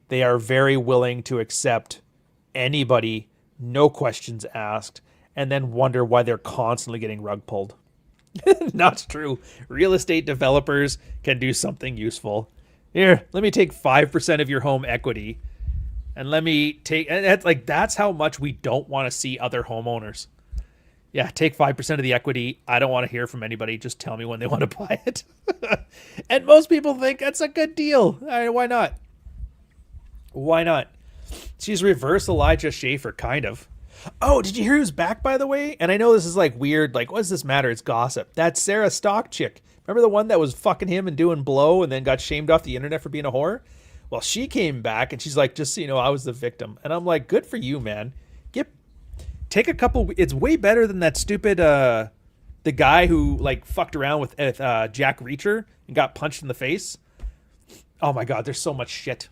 They are very willing to accept anybody, no questions asked, and then wonder why they're constantly getting rug pulled. Not true. Real estate developers can do something useful. Here, let me take 5% of your home equity. And let me take, and that's how much we don't want to see other homeowners. Yeah, take 5% of the equity. I don't want to hear from anybody. Just tell me when they want to buy it. And most people think that's a good deal. All right, why not? Why not? She's reverse Elijah Schaefer, kind of. Oh, did you hear who's back, by the way? And I know this is like weird. Like, what does this matter? It's gossip. That Sarah Stock chick. Remember the one that was fucking him and doing blow and then got shamed off the internet for being a whore? Well, she came back and she's like, just so you know, I was the victim. And I'm like, good for you, man. Take a couple. It's way better than that stupid, the guy who like fucked around with Jack Reacher and got punched in the face. Oh my God, there's so much shit.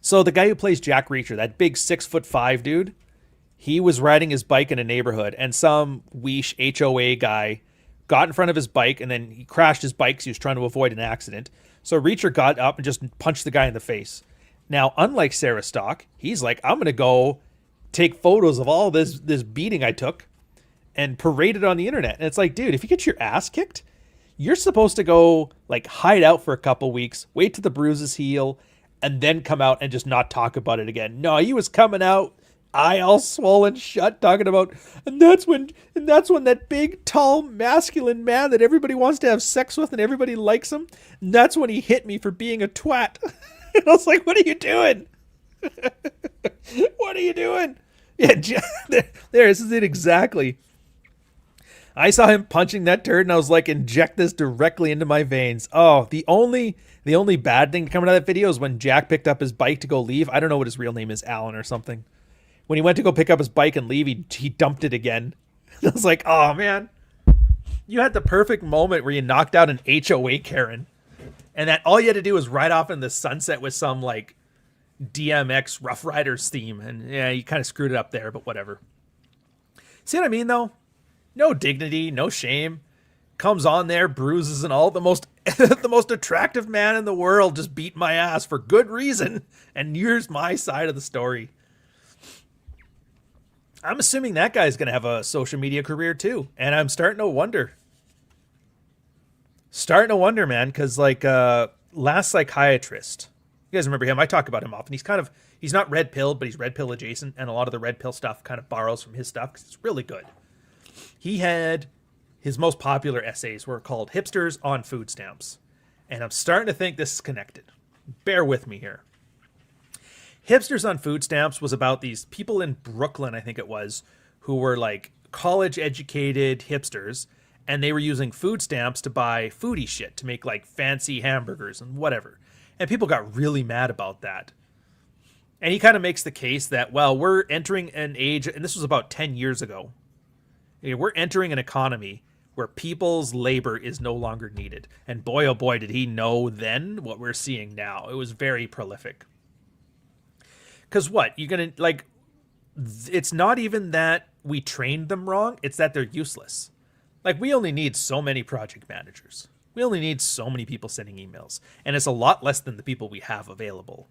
So the guy who plays Jack Reacher, that big 6'5" dude, he was riding his bike in a neighborhood and some weesh HOA guy got in front of his bike and then he crashed his bike because he was trying to avoid an accident. So Reacher got up and just punched the guy in the face. Now, unlike Sarah Stock, he's like, I'm going to go take photos of all this beating I took and parade it on the internet. And it's like, dude, if you get your ass kicked, you're supposed to go like hide out for a couple weeks, wait till the bruises heal, and then come out and just not talk about it again. No, he was coming out, eye all swollen shut, talking about, and that's when that big, tall, masculine man that everybody wants to have sex with and everybody likes him, and that's when he hit me for being a twat. And I was like, what are you doing? What are you doing? Yeah, this is it exactly. I saw him punching that turd and I was like, inject this directly into my veins. Oh, the only bad thing to come out of that video is when Jack picked up his bike to go leave. I don't know what his real name is, Alan or something. When he went to go pick up his bike and leave, he dumped it again. And I was like, oh man, you had the perfect moment where you knocked out an HOA Karen. And that all you had to do was ride off in the sunset with some like DMX Rough Riders theme. And yeah, you kind of screwed it up there, but whatever. See what I mean though? No dignity, no shame. Comes on there, bruises and all. The most the most attractive man in the world just beat my ass for good reason. And here's my side of the story. I'm assuming that guy's going to have a social media career too. And I'm starting to wonder. Man. Because like Last Psychiatrist. You guys remember him? I talk about him often. He's not red pilled, but he's red pill adjacent. And a lot of the red pill stuff kind of borrows from his stuff because it's really good. He had his most popular essays were called Hipsters on Food Stamps. And I'm starting to think this is connected. Bear with me here. Hipsters on Food Stamps was about these people in Brooklyn, I think it was, who were like college educated hipsters. And they were using food stamps to buy foodie shit, to make like fancy hamburgers and whatever. And people got really mad about that. And he kind of makes the case that, well, we're entering an age, and this was about 10 years ago. We're entering an economy where people's labor is no longer needed. And boy, oh boy, did he know then what we're seeing now. It was very prolific. Because what? You're going to, like, it's not even that we trained them wrong. It's that they're useless. Like, we only need so many project managers. We only need so many people sending emails. And it's a lot less than the people we have available.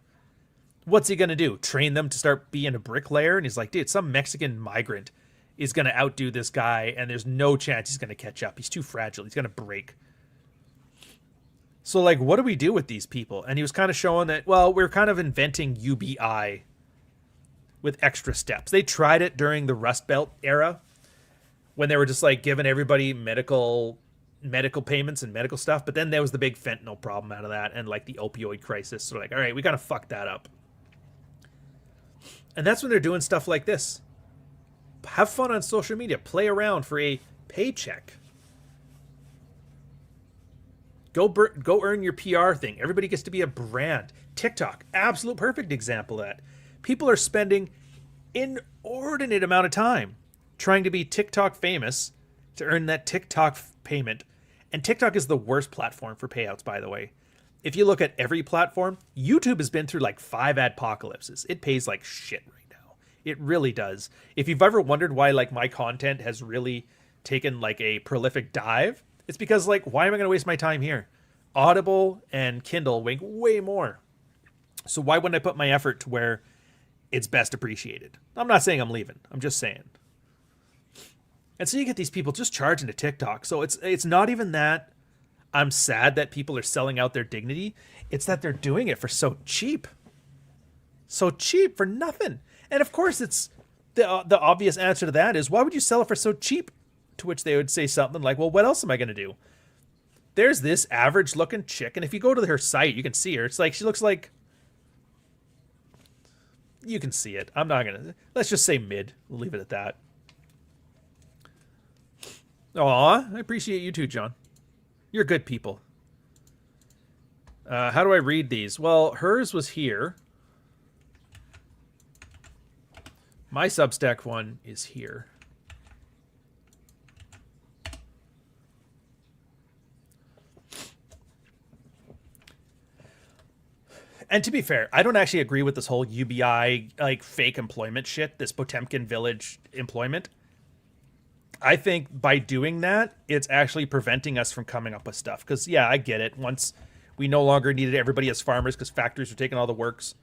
What's he going to do? Train them to start being a bricklayer? And he's like, dude, some Mexican migrant is going to outdo this guy, and there's no chance he's going to catch up. He's too fragile. He's going to break. So, like, what do we do with these people? And he was kind of showing that, well, we're kind of inventing UBI with extra steps. They tried it during the Rust Belt era, when they were just like giving everybody medical payments and medical stuff. But then there was the big fentanyl problem out of that, and like the opioid crisis. So like, all right, we got to fuck that up. And that's when they're doing stuff like this. Have fun on social media. Play around for a paycheck. Go earn your PR thing. Everybody gets to be a brand. TikTok, absolute perfect example of that. People are spending inordinate amount of time trying to be TikTok famous to earn that TikTok payment. And TikTok is the worst platform for payouts, by the way. If you look at every platform, YouTube has been through like 5 adpocalypses. It pays like shit right now. It really does. If you've ever wondered why like my content has really taken like a prolific dive, it's because like, why am I going to waste my time here? Audible and Kindle make way more. So why wouldn't I put my effort to where it's best appreciated? I'm not saying I'm leaving. I'm just saying. And so you get these people just charging to TikTok. So it's not even that I'm sad that people are selling out their dignity. It's that they're doing it for so cheap. So cheap for nothing. And of course, it's the obvious answer to that is, why would you sell it for so cheap? To which they would say something like, well, what else am I going to do? There's this average looking chick. And if you go to her site, you can see her. It's like, she looks like, you can see it. I'm not going to, let's just say mid. We'll leave it at that. Aw, I appreciate you too, John. You're good people. How do I read these? Well, hers was here. My Substack one is here. And to be fair, I don't actually agree with this whole UBI, like, fake employment shit, this Potemkin Village employment. I think by doing that, it's actually preventing us from coming up with stuff. Because, yeah, I get it. Once we no longer needed everybody as farmers because factories were taking all the works,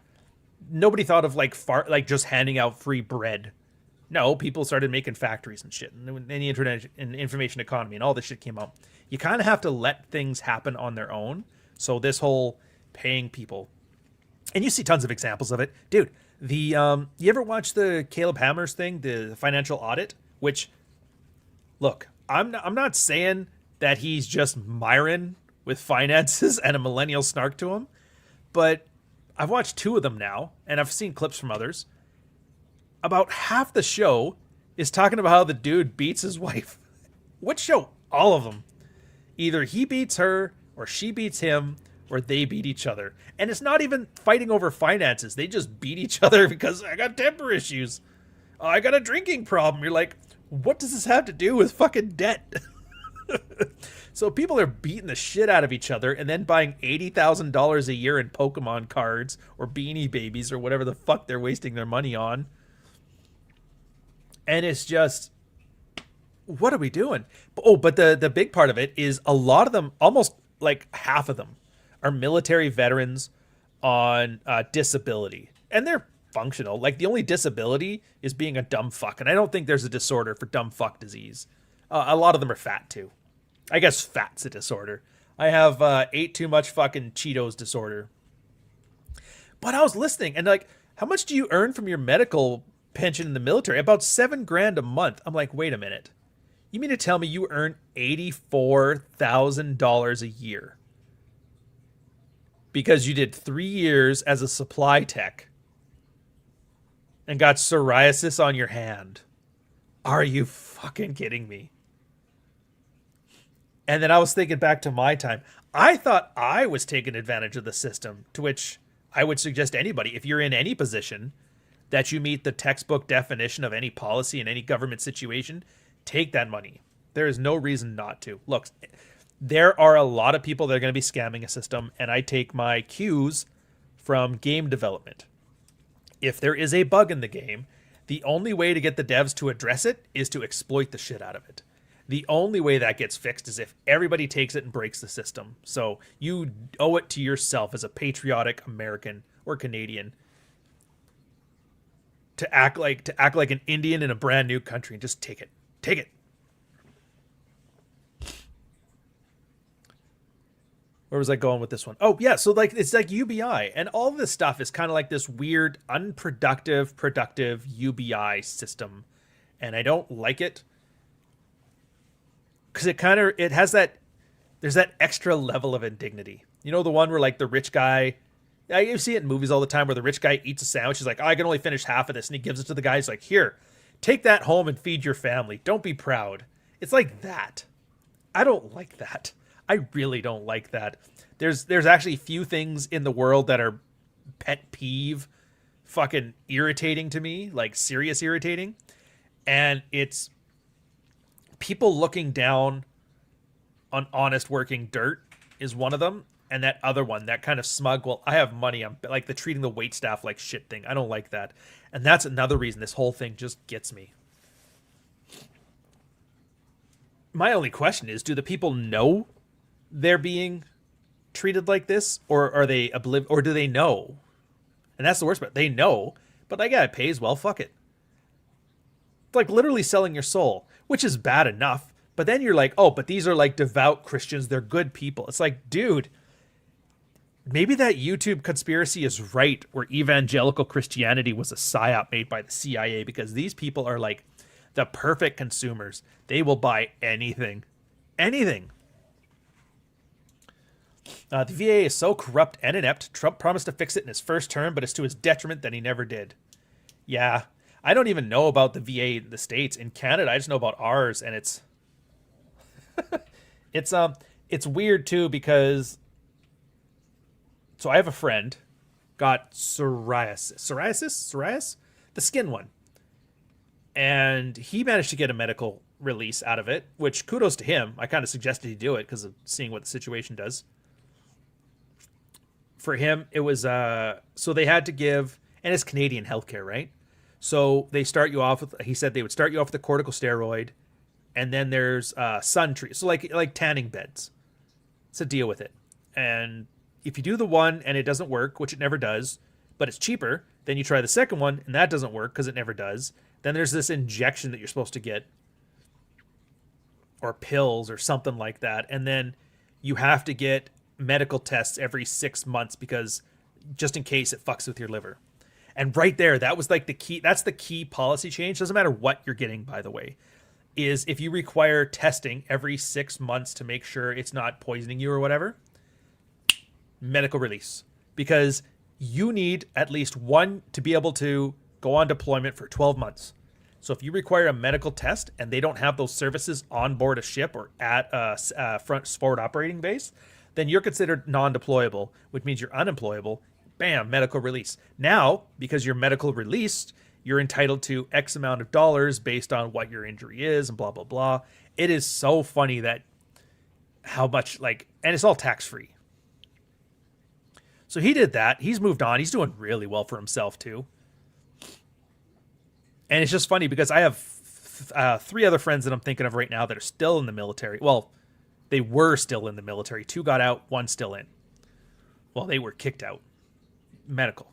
nobody thought of, like, just handing out free bread. No, people started making factories and shit. And then the internet and information economy and all this shit came out. You kind of have to let things happen on their own. So this whole paying people... And you see tons of examples of it. Dude, you ever watch the Caleb Hammers thing, the financial audit? Which, look, I'm not saying that he's just Myron with finances and a millennial snark to him, but I've watched 2 of them now, and I've seen clips from others. About half the show is talking about how the dude beats his wife. What show? All of them. Either he beats her, or she beats him, or they beat each other. And it's not even fighting over finances. They just beat each other because I got temper issues. Oh, I got a drinking problem. You're like, what does this have to do with fucking debt? So people are beating the shit out of each other and then buying $80,000 a year in Pokemon cards or Beanie Babies or whatever the fuck they're wasting their money on. And it's just, what are we doing? Oh, but the big part of it is a lot of them almost like half of them are military veterans on disability, and they're functional. Like the only disability is being a dumb fuck, and I don't think there's a disorder for dumb fuck disease. A lot of them are fat too. I guess fat's a disorder. I have ate too much fucking Cheetos disorder. But I was listening, and like, how much do you earn from your medical pension in the military? About $7,000 a month. I'm like, wait a minute. You mean to tell me you earn $84,000 a year because you did 3 years as a supply tech and got psoriasis on your hand? Are you fucking kidding me? And then I was thinking back to my time. I thought I was taking advantage of the system, to which I would suggest anybody, if you're in any position that you meet the textbook definition of any policy in any government situation, take that money. There is no reason not to. Look, there are a lot of people that are going to be scamming a system, and I take my cues from game development. If there is a bug in the game, the only way to get the devs to address it is to exploit the shit out of it. The only way that gets fixed is if everybody takes it and breaks the system. So you owe it to yourself as a patriotic American or Canadian to act like an Indian in a brand new country and just take it. Take it. Where was I going with this one? Oh, yeah. So like it's like UBI, and all of this stuff is kind of like this weird, unproductive, productive UBI system. And I don't like it. Because it has that, there's that extra level of indignity. You know, the one where like the rich guy, you see it in movies all the time where the rich guy eats a sandwich. He's like, oh, I can only finish half of this. And he gives it to the guy. He's like, here, take that home and feed your family. Don't be proud. It's like that. I don't like that. I really don't like that. There's actually few things in the world that are pet peeve fucking irritating to me, like serious irritating. And it's people looking down on honest working dirt is one of them. And that other one, that kind of smug, well, I have money. I'm like the treating the waitstaff like shit thing. I don't like that. And that's another reason this whole thing just gets me. My only question is, do the people know they're being treated like this, or are they or do they know? And that's the worst part. They know, but that guy pays well. Fuck it. It's like literally selling your soul, which is bad enough. But then you're like, oh, but these are like devout Christians. They're good people. It's like, dude, maybe that YouTube conspiracy is right, where evangelical Christianity was a psyop made by the CIA, because these people are like the perfect consumers. They will buy anything. Anything. The VA is so corrupt and inept. Trump promised to fix it in his first term, but it's to his detriment that he never did. Yeah, I don't even know about the VA in the States. In Canada, I just know about ours, and it's it's weird too, because so I have a friend got psoriasis, the skin one, and he managed to get a medical release out of it, which kudos to him. I kind of suggested he do it because of seeing what the situation does. For him, it was so they had to give, and it's Canadian healthcare, right? So they start you off with, he said they would start you off with a corticosteroid, and then there's sun treat, so like tanning beds. It's a deal with it. And if you do the one and it doesn't work, which it never does, but it's cheaper, then you try the second one and that doesn't work because it never does. Then there's this injection that you're supposed to get, or pills or something like that, and then you have to get medical tests every 6 months, because just in case it fucks with your liver. And right there, that was like the key. That's the key policy change. Doesn't matter what you're getting, by the way, is if you require testing every 6 months to make sure it's not poisoning you or whatever, medical release, because you need at least one to be able to go on deployment for 12 months. So if you require a medical test and they don't have those services on board a ship or at a forward operating base, then you're considered non-deployable, which means you're unemployable. Bam, medical release. Now, because you're medical released, you're entitled to X amount of dollars based on what your injury is and blah, blah, blah. It is so funny that how much, like, and it's all tax-free. So he did that. He's moved on. He's doing really well for himself too. And it's just funny because I have 3 other friends that I'm thinking of right now that are still in the military. Well, They were still in the military. 2 got out, 1 still in. Well, they were kicked out. Medical.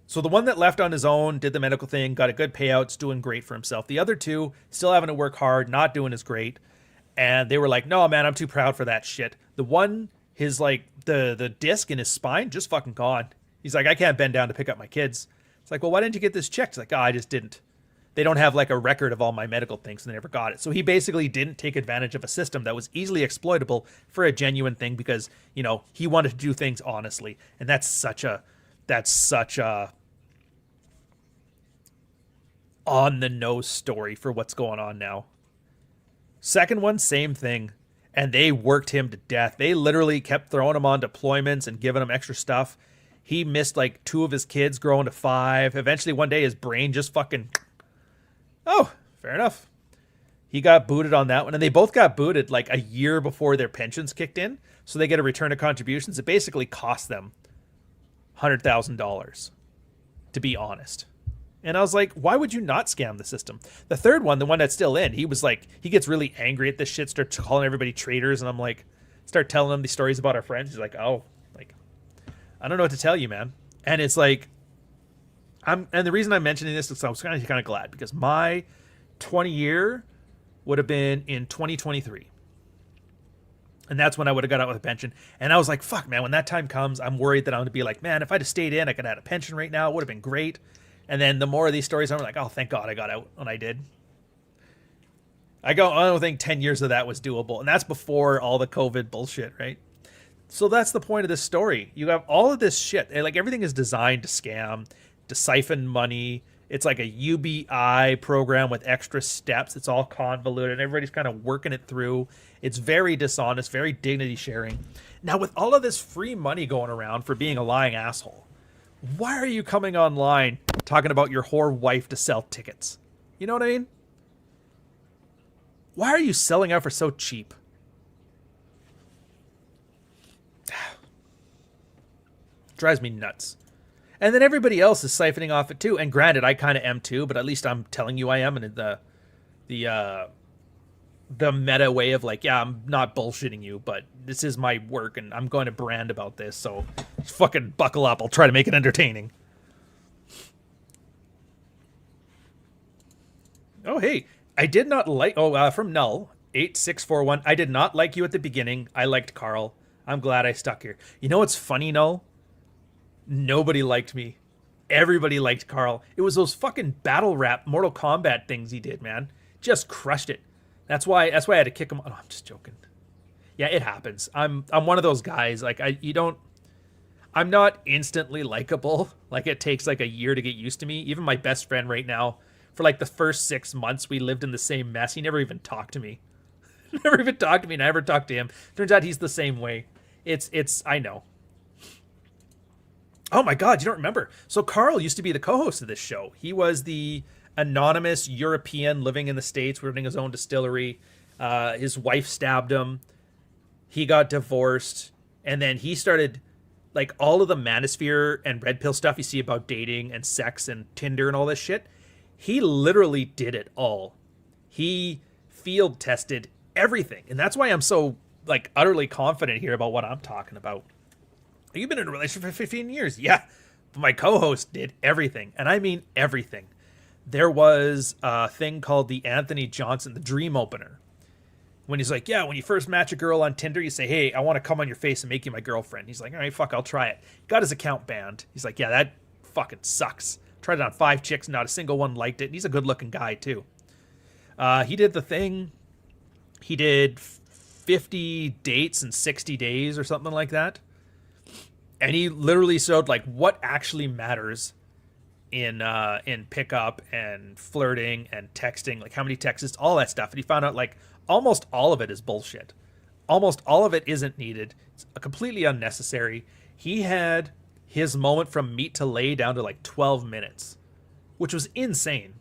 So the one that left on his own, did the medical thing, got a good payouts, doing great for himself. The other 2 still having to work hard, not doing as great. And they were like, no, man, I'm too proud for that shit. The one, his like, the disc in his spine, just fucking gone. He's like, I can't bend down to pick up my kids. It's like, well, why didn't you get this checked? He's like, oh, I just didn't. They don't have like a record of all my medical things, and they never got it. So he basically didn't take advantage of a system that was easily exploitable for a genuine thing because, you know, he wanted to do things honestly. And that's such a on the nose story for what's going on now. Second one, same thing. And they worked him to death. They literally kept throwing him on deployments and giving him extra stuff. He missed like 2 of his kids growing to 5. Eventually one day his brain just fucking, oh, fair enough. He got booted on that one. And they both got booted like a year before their pensions kicked in. So they get a return of contributions. It basically cost them $100,000, to be honest. And I was like, why would you not scam the system? The third one, the one that's still in, he was like, he gets really angry at this shit, starts calling everybody traitors. And I'm like, start telling them these stories about our friends. He's like, oh, like, I don't know what to tell you, man. And it's like, and the reason I'm mentioning this is I was kind of glad because my 20 year would have been in 2023. And that's when I would have got out with a pension. And I was like, fuck, man, when that time comes, I'm worried that I'm going to be like, man, if I'd have stayed in, I could have had a pension right now. It would have been great. And then the more of these stories, I'm like, oh, thank God I got out when I did. I don't think 10 years of that was doable. And that's before all the COVID bullshit, right? So that's the point of this story. You have all of this shit. Like everything is designed to scam, to siphon money. It's like a UBI program with extra steps. It's all convoluted and everybody's kind of working it through. It's very dishonest, very dignity sharing. Now with all of this free money going around for being a lying asshole, why are you coming online talking about your whore wife to sell tickets? You know what I mean? Why are you selling out for so cheap? Drives me nuts. And then everybody else is siphoning off it too. And granted, I kind of am too, but at least I'm telling you I am. And the meta way of like, yeah, I'm not bullshitting you, but this is my work and I'm going to brand about this. So fucking buckle up. I'll try to make it entertaining. Oh, hey, I did not like, from Null 8641. I did not like you at the beginning. I liked Carl. I'm glad I stuck here. You know what's funny, Null? Nobody liked me. Everybody liked Carl. It was those fucking battle rap Mortal Kombat things he did, man. Just crushed it. That's why I had to kick him. Oh, I'm just joking. Yeah, it happens. I'm one of those guys. Like I'm not instantly likable. Like it takes like a year to get used to me. Even my best friend right now, for like the first 6 months we lived in the same mess, he never even talked to me. Never even talked to me, and I never talked to him. Turns out he's the same way. I know. Oh my God, you don't remember. So Carl used to be the co-host of this show. He was the anonymous European living in the States, running his own distillery. His wife stabbed him. He got divorced. And then he started like all of the manosphere and red pill stuff you see about dating and sex and Tinder and all this shit. He literally did it all. He field tested everything. And that's why I'm so like utterly confident here about what I'm talking about. You've been in a relationship for 15 years. Yeah. But my co-host did everything. And I mean everything. There was a thing called the Anthony Johnson, the dream opener. When he's like, yeah, when you first match a girl on Tinder, you say, hey, I want to come on your face and make you my girlfriend. He's like, all right, fuck, I'll try it. Got his account banned. He's like, yeah, that fucking sucks. Tried it on 5 chicks, not a single one liked it. And he's a good looking guy too. He did the thing. He did 50 dates in 60 days or something like that. And he literally showed like what actually matters in pickup and flirting and texting, like how many texts, all that stuff. And he found out like almost all of it is bullshit. Almost all of it isn't needed. It's completely unnecessary. He had his moment from meet to lay down to like 12 minutes, which was insane.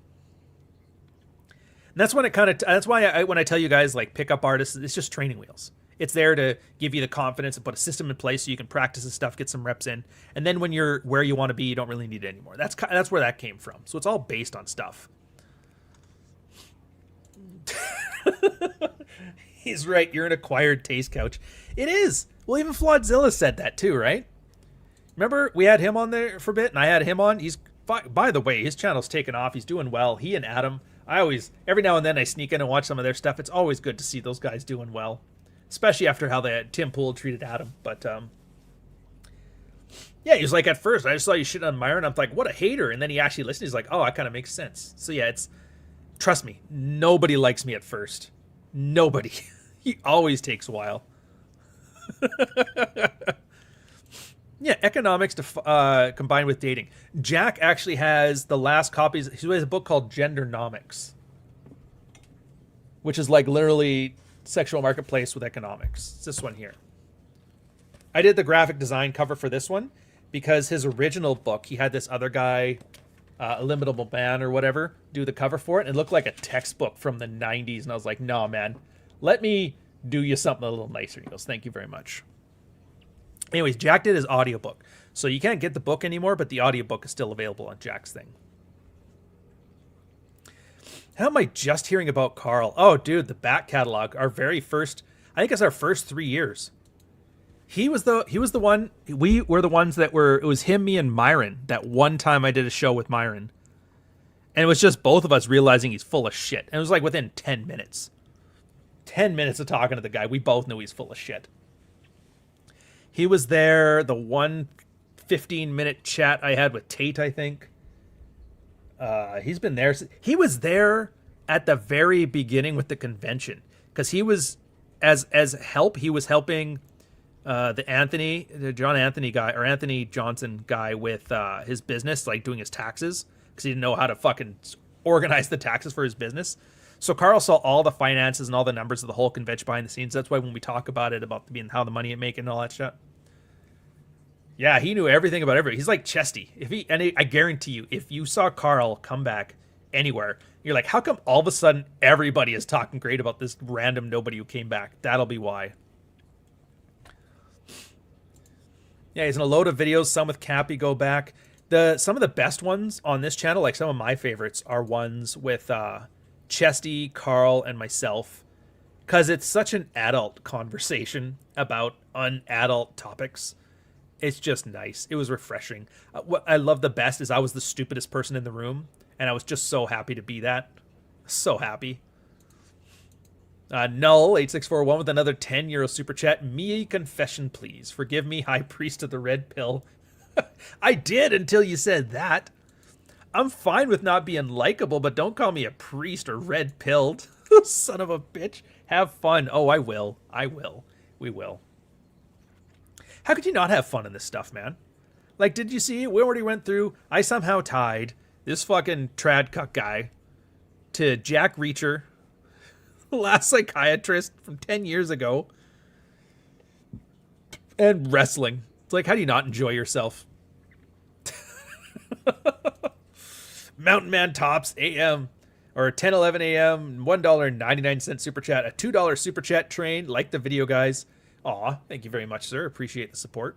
And that's when that's why when I tell you guys like pickup artists, it's just training wheels. It's there to give you the confidence and put a system in place so you can practice this stuff, get some reps in. And then when you're where you want to be, you don't really need it anymore. That's where that came from. So it's all based on stuff. He's right. You're an acquired taste couch. It is. Well, even Flawedzilla said that too, right? Remember, we had him on there for a bit, and I had him on. He's, by the way, his channel's taken off. He's doing well. He and Adam, every now and then I sneak in and watch some of their stuff. It's always good to see those guys doing well, especially after how Tim Pool treated Adam. But, yeah, he was like, at first, I just saw you shit on Myron. I'm like, what a hater. And then he actually listened. He's like, oh, that kind of makes sense. So, yeah, trust me, nobody likes me at first. Nobody. He always takes a while. Yeah, economics combined with dating. Jack actually has the last copies. He has a book called Gendernomics, which is like literally sexual marketplace with economics. It's this one here. I did the graphic design cover for this one because his original book, he had this other guy, Illimitable Man or whatever, do the cover for it. And it looked like a textbook from the 90s. And I was like, no, man, let me do you something a little nicer. He goes, thank you very much. Anyways, Jack did his audiobook. So you can't get the book anymore, but the audiobook is still available on Jack's thing. How am I just hearing about Carl? Oh, dude, the back catalog, our very first, I think it's our first 3 years. He was the one, we were the ones that were, it was him, me, and Myron. That one time I did a show with Myron. And it was just both of us realizing he's full of shit. And it was like within 10 minutes. 10 minutes of talking to the guy, we both knew he's full of shit. He was there, the one 15-minute chat I had with Tate, I think. He's been there. He was there at the very beginning with the convention. Because he was, as help, he was helping the John Anthony guy, or Anthony Johnson guy with his business, like doing his taxes. Because he didn't know how to fucking organize the taxes for his business. So Carl saw all the finances and all the numbers of the whole convention behind the scenes. That's why when we talk about it, about being how the money it making and all that shit. Yeah, he knew everything about everything. He's like Chesty. I guarantee you, if you saw Carl come back anywhere, you're like, how come all of a sudden everybody is talking great about this random nobody who came back? That'll be why. Yeah, he's in a load of videos. Some with Cappy go back. Some of the best ones on this channel, like some of my favorites, are ones with Chesty, Carl, and myself, because it's such an adult conversation about unadult topics. It's just nice. It was refreshing. What I love the best is I was the stupidest person in the room, and I was just so happy to be that. So happy. Null8641 with another 10 euro super chat. Me a confession, please. Forgive me, High Priest of the Red Pill. I did until you said that. I'm fine with not being likable, but don't call me a priest or red-pilled. Son of a bitch. Have fun. Oh, I will. I will. We will. How could you not have fun in this stuff, man? Like, did you see? We already went through. I somehow tied this fucking trad cuck guy to Jack Reacher, the last psychiatrist from 10 years ago, and wrestling. It's like, how do you not enjoy yourself? Mountain Man Tops AM, or 10:11 a.m. $1.99 super chat, a $2 super chat train. Like the video, guys. Aw, thank you very much, sir. Appreciate the support.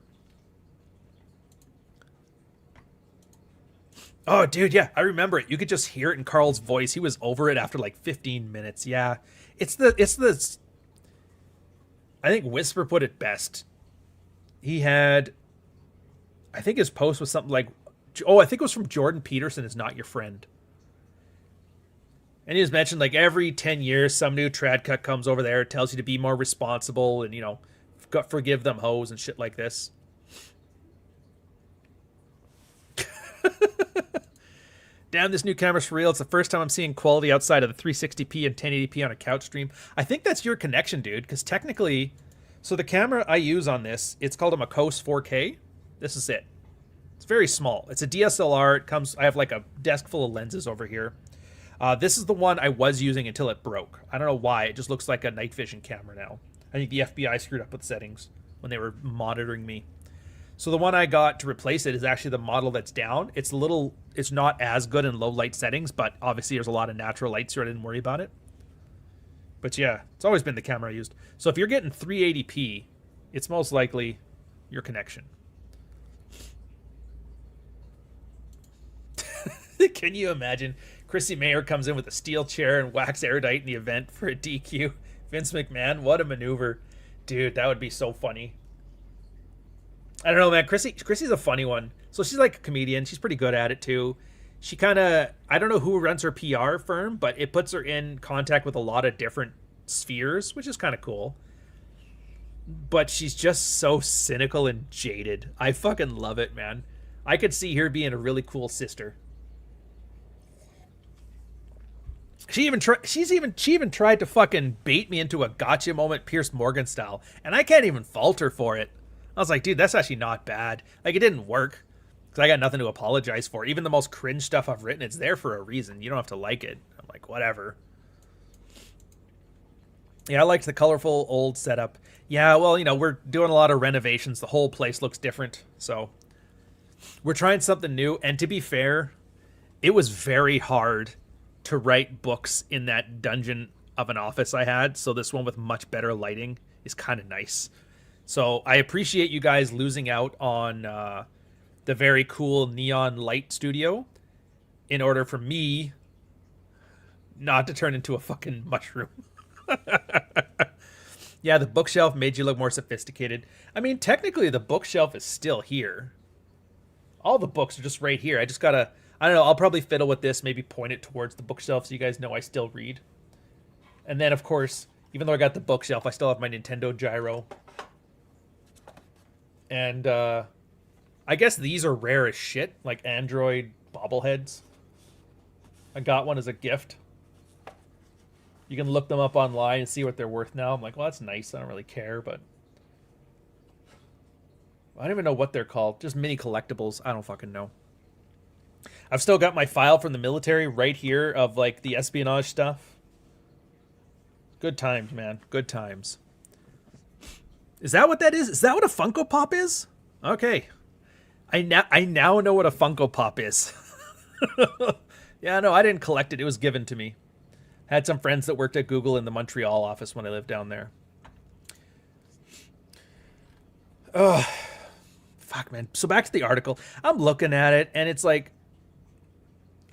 Oh, dude, yeah, I remember it. You could just hear it in Carl's voice. He was over it after like 15 minutes. Yeah, it's the. I think Whisper put it best. He had, I think his post was something like, oh, I think it was from Jordan Peterson is not your friend. And he was mentioned like every 10 years, some new trad cut comes over there, tells you to be more responsible and, you know, forgive them hoes and shit like this. Damn, this new camera's for real. It's the first time I'm seeing quality outside of the 360p and 1080p on a couch stream. I think that's your connection, dude, because technically, so the camera I use on this, it's called a Makos 4K. This is it. It's very small. It's a DSLR. It comes, I have like a desk full of lenses over here. This is the one I was using until it broke. I don't know why. It just looks like a night vision camera now. I think the FBI screwed up with settings when they were monitoring me. So the one I got to replace it is actually the model that's down. It's it's not as good in low light settings, but obviously there's a lot of natural light, so I didn't worry about it. But yeah, it's always been the camera I used. So if you're getting 380p, it's most likely your connection. Can you imagine Chrissy Mayer comes in with a steel chair and wax Erudite in the event for a DQ. Vince McMahon, what a maneuver. Dude, that would be so funny. I don't know, man. Chrissy's a funny one. So she's like a comedian. She's pretty good at it, too. She kind of, I don't know who runs her PR firm, but it puts her in contact with a lot of different spheres, which is kind of cool. But she's just so cynical and jaded. I fucking love it, man. I could see her being a really cool sister. She even tried to fucking bait me into a gotcha moment Pierce Morgan style, and I can't even fault her for it. I was like, dude, that's actually not bad. Like, it didn't work because I got nothing to apologize for. Even the most cringe stuff I've written, it's there for a reason. You don't have to like it. I'm like, whatever. Yeah, I liked the colorful old setup. Yeah, well, you know, we're doing a lot of renovations. The whole place looks different, so we're trying something new. And to be fair, it was very hard to write books in that dungeon of an office I had, so this one with much better lighting is kind of nice. So I appreciate you guys losing out on the very cool neon light studio in order for me not to turn into a fucking mushroom. Yeah, the bookshelf made you look more sophisticated. I mean, technically the bookshelf is still here. All the books are just right here. I just gotta, I don't know, I'll probably fiddle with this, maybe point it towards the bookshelf so you guys know I still read. And then, of course, even though I got the bookshelf, I still have my Nintendo gyro. And I guess these are rare as shit, like Android bobbleheads. I got one as a gift. You can look them up online and see what they're worth now. I'm like, well, that's nice. I don't really care, but I don't even know what they're called. Just mini collectibles. I don't fucking know. I've still got my file from the military right here of like the espionage stuff. Good times, man. Good times. Is that what that is? Is that what a Funko Pop is? Okay. I now know what a Funko Pop is. Yeah, no, I didn't collect it. It was given to me. Had some friends that worked at Google in the Montreal office when I lived down there. Oh, fuck, man. So back to the article. I'm looking at it, and it's like,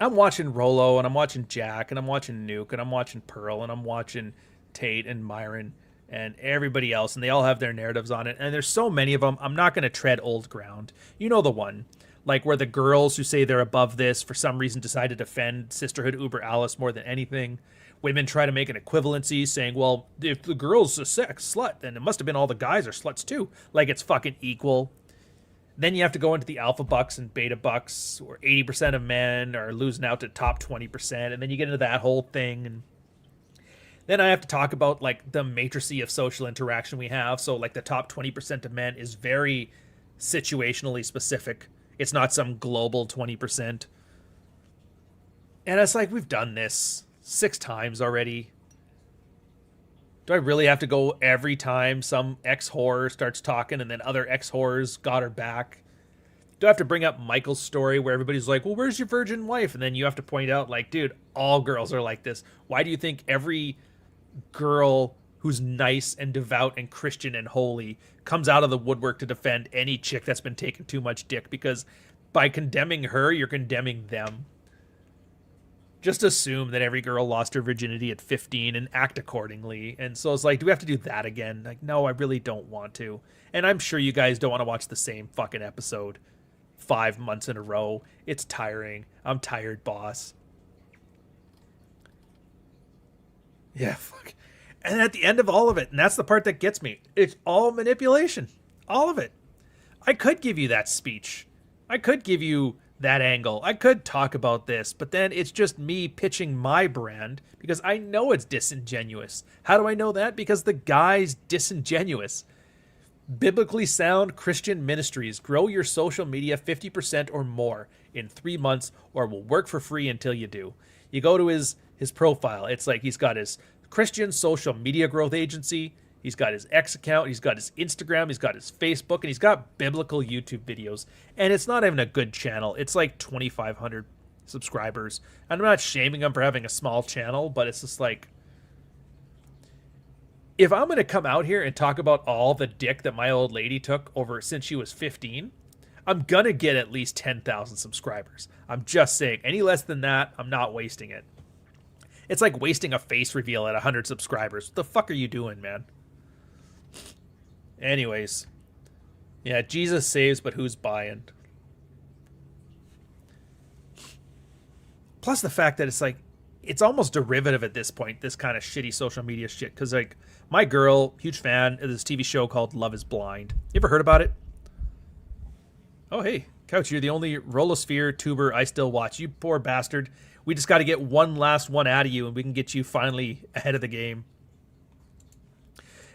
I'm watching Rolo, and I'm watching Jack, and I'm watching Nuke, and I'm watching Pearl, and I'm watching Tate and Myron, and everybody else, and they all have their narratives on it. And there's so many of them, I'm not going to tread old ground. You know the one. Like where the girls who say they're above this for some reason decide to defend Sisterhood Uber Alice more than anything. Women try to make an equivalency saying, well, if the girl's a sex slut, then it must have been all the guys are sluts too. Like it's fucking equal. Then you have to go into the alpha bucks and beta bucks, where 80% of men are losing out to top 20%. And then you get into that whole thing. And then I have to talk about like the matrices of social interaction we have. So like the top 20% of men is very situationally specific. It's not some global 20%. And it's like, we've done this 6 times already. Do I really have to go every time some ex-whore starts talking and then other ex-whores got her back? Do I have to bring up Michael's story where everybody's like, well, where's your virgin wife? And then you have to point out, like, dude, all girls are like this. Why do you think every girl who's nice and devout and Christian and holy comes out of the woodwork to defend any chick that's been taking too much dick? Because by condemning her, you're condemning them. Just assume that every girl lost her virginity at 15 and act accordingly. And so it's like, do we have to do that again? Like, no, I really don't want to. And I'm sure you guys don't want to watch the same fucking episode 5 months in a row. It's tiring. I'm tired, boss. Yeah, fuck. And at the end of all of it, and that's the part that gets me, it's all manipulation. All of it. I could give you that speech. I could give you that angle. I could talk about this, but then it's just me pitching my brand because I know it's disingenuous. How do I know that? Because the guy's disingenuous. Biblically sound Christian ministries grow your social media 50% or more in 3 months or will work for free until you do. You go to his profile. It's like he's got his Christian social media growth agency. He's got his X account, he's got his Instagram, he's got his Facebook, and he's got biblical YouTube videos. And it's not even a good channel. It's like 2,500 subscribers. And I'm not shaming him for having a small channel, but it's just like, if I'm going to come out here and talk about all the dick that my old lady took over since she was 15, I'm going to get at least 10,000 subscribers. I'm just saying. Any less than that, I'm not wasting it. It's like wasting a face reveal at 100 subscribers. What the fuck are you doing, man? Anyways. Yeah, Jesus saves, but who's buying? Plus the fact that it's like, it's almost derivative at this point, this kind of shitty social media shit. Because, like, my girl, huge fan of this TV show called Love is Blind. You ever heard about it? Oh, hey, Couch, you're the only Rollosphere tuber I still watch. You poor bastard. We just got to get one last one out of you, and we can get you finally ahead of the game.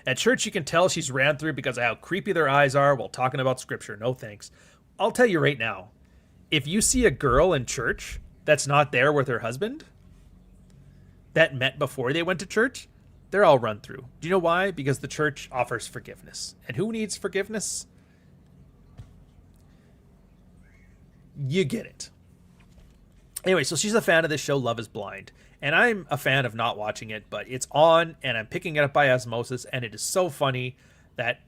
At church, you can tell she's ran through because of how creepy their eyes are while talking about scripture. No thanks. I'll tell you right now, if you see a girl in church that's not there with her husband, that met before they went to church, they're all run through. Do you know why? Because the church offers forgiveness. And who needs forgiveness? You get it. Anyway, so she's a fan of this show, Love is Blind. And I'm a fan of not watching it, but it's on, and I'm picking it up by osmosis, and it is so funny that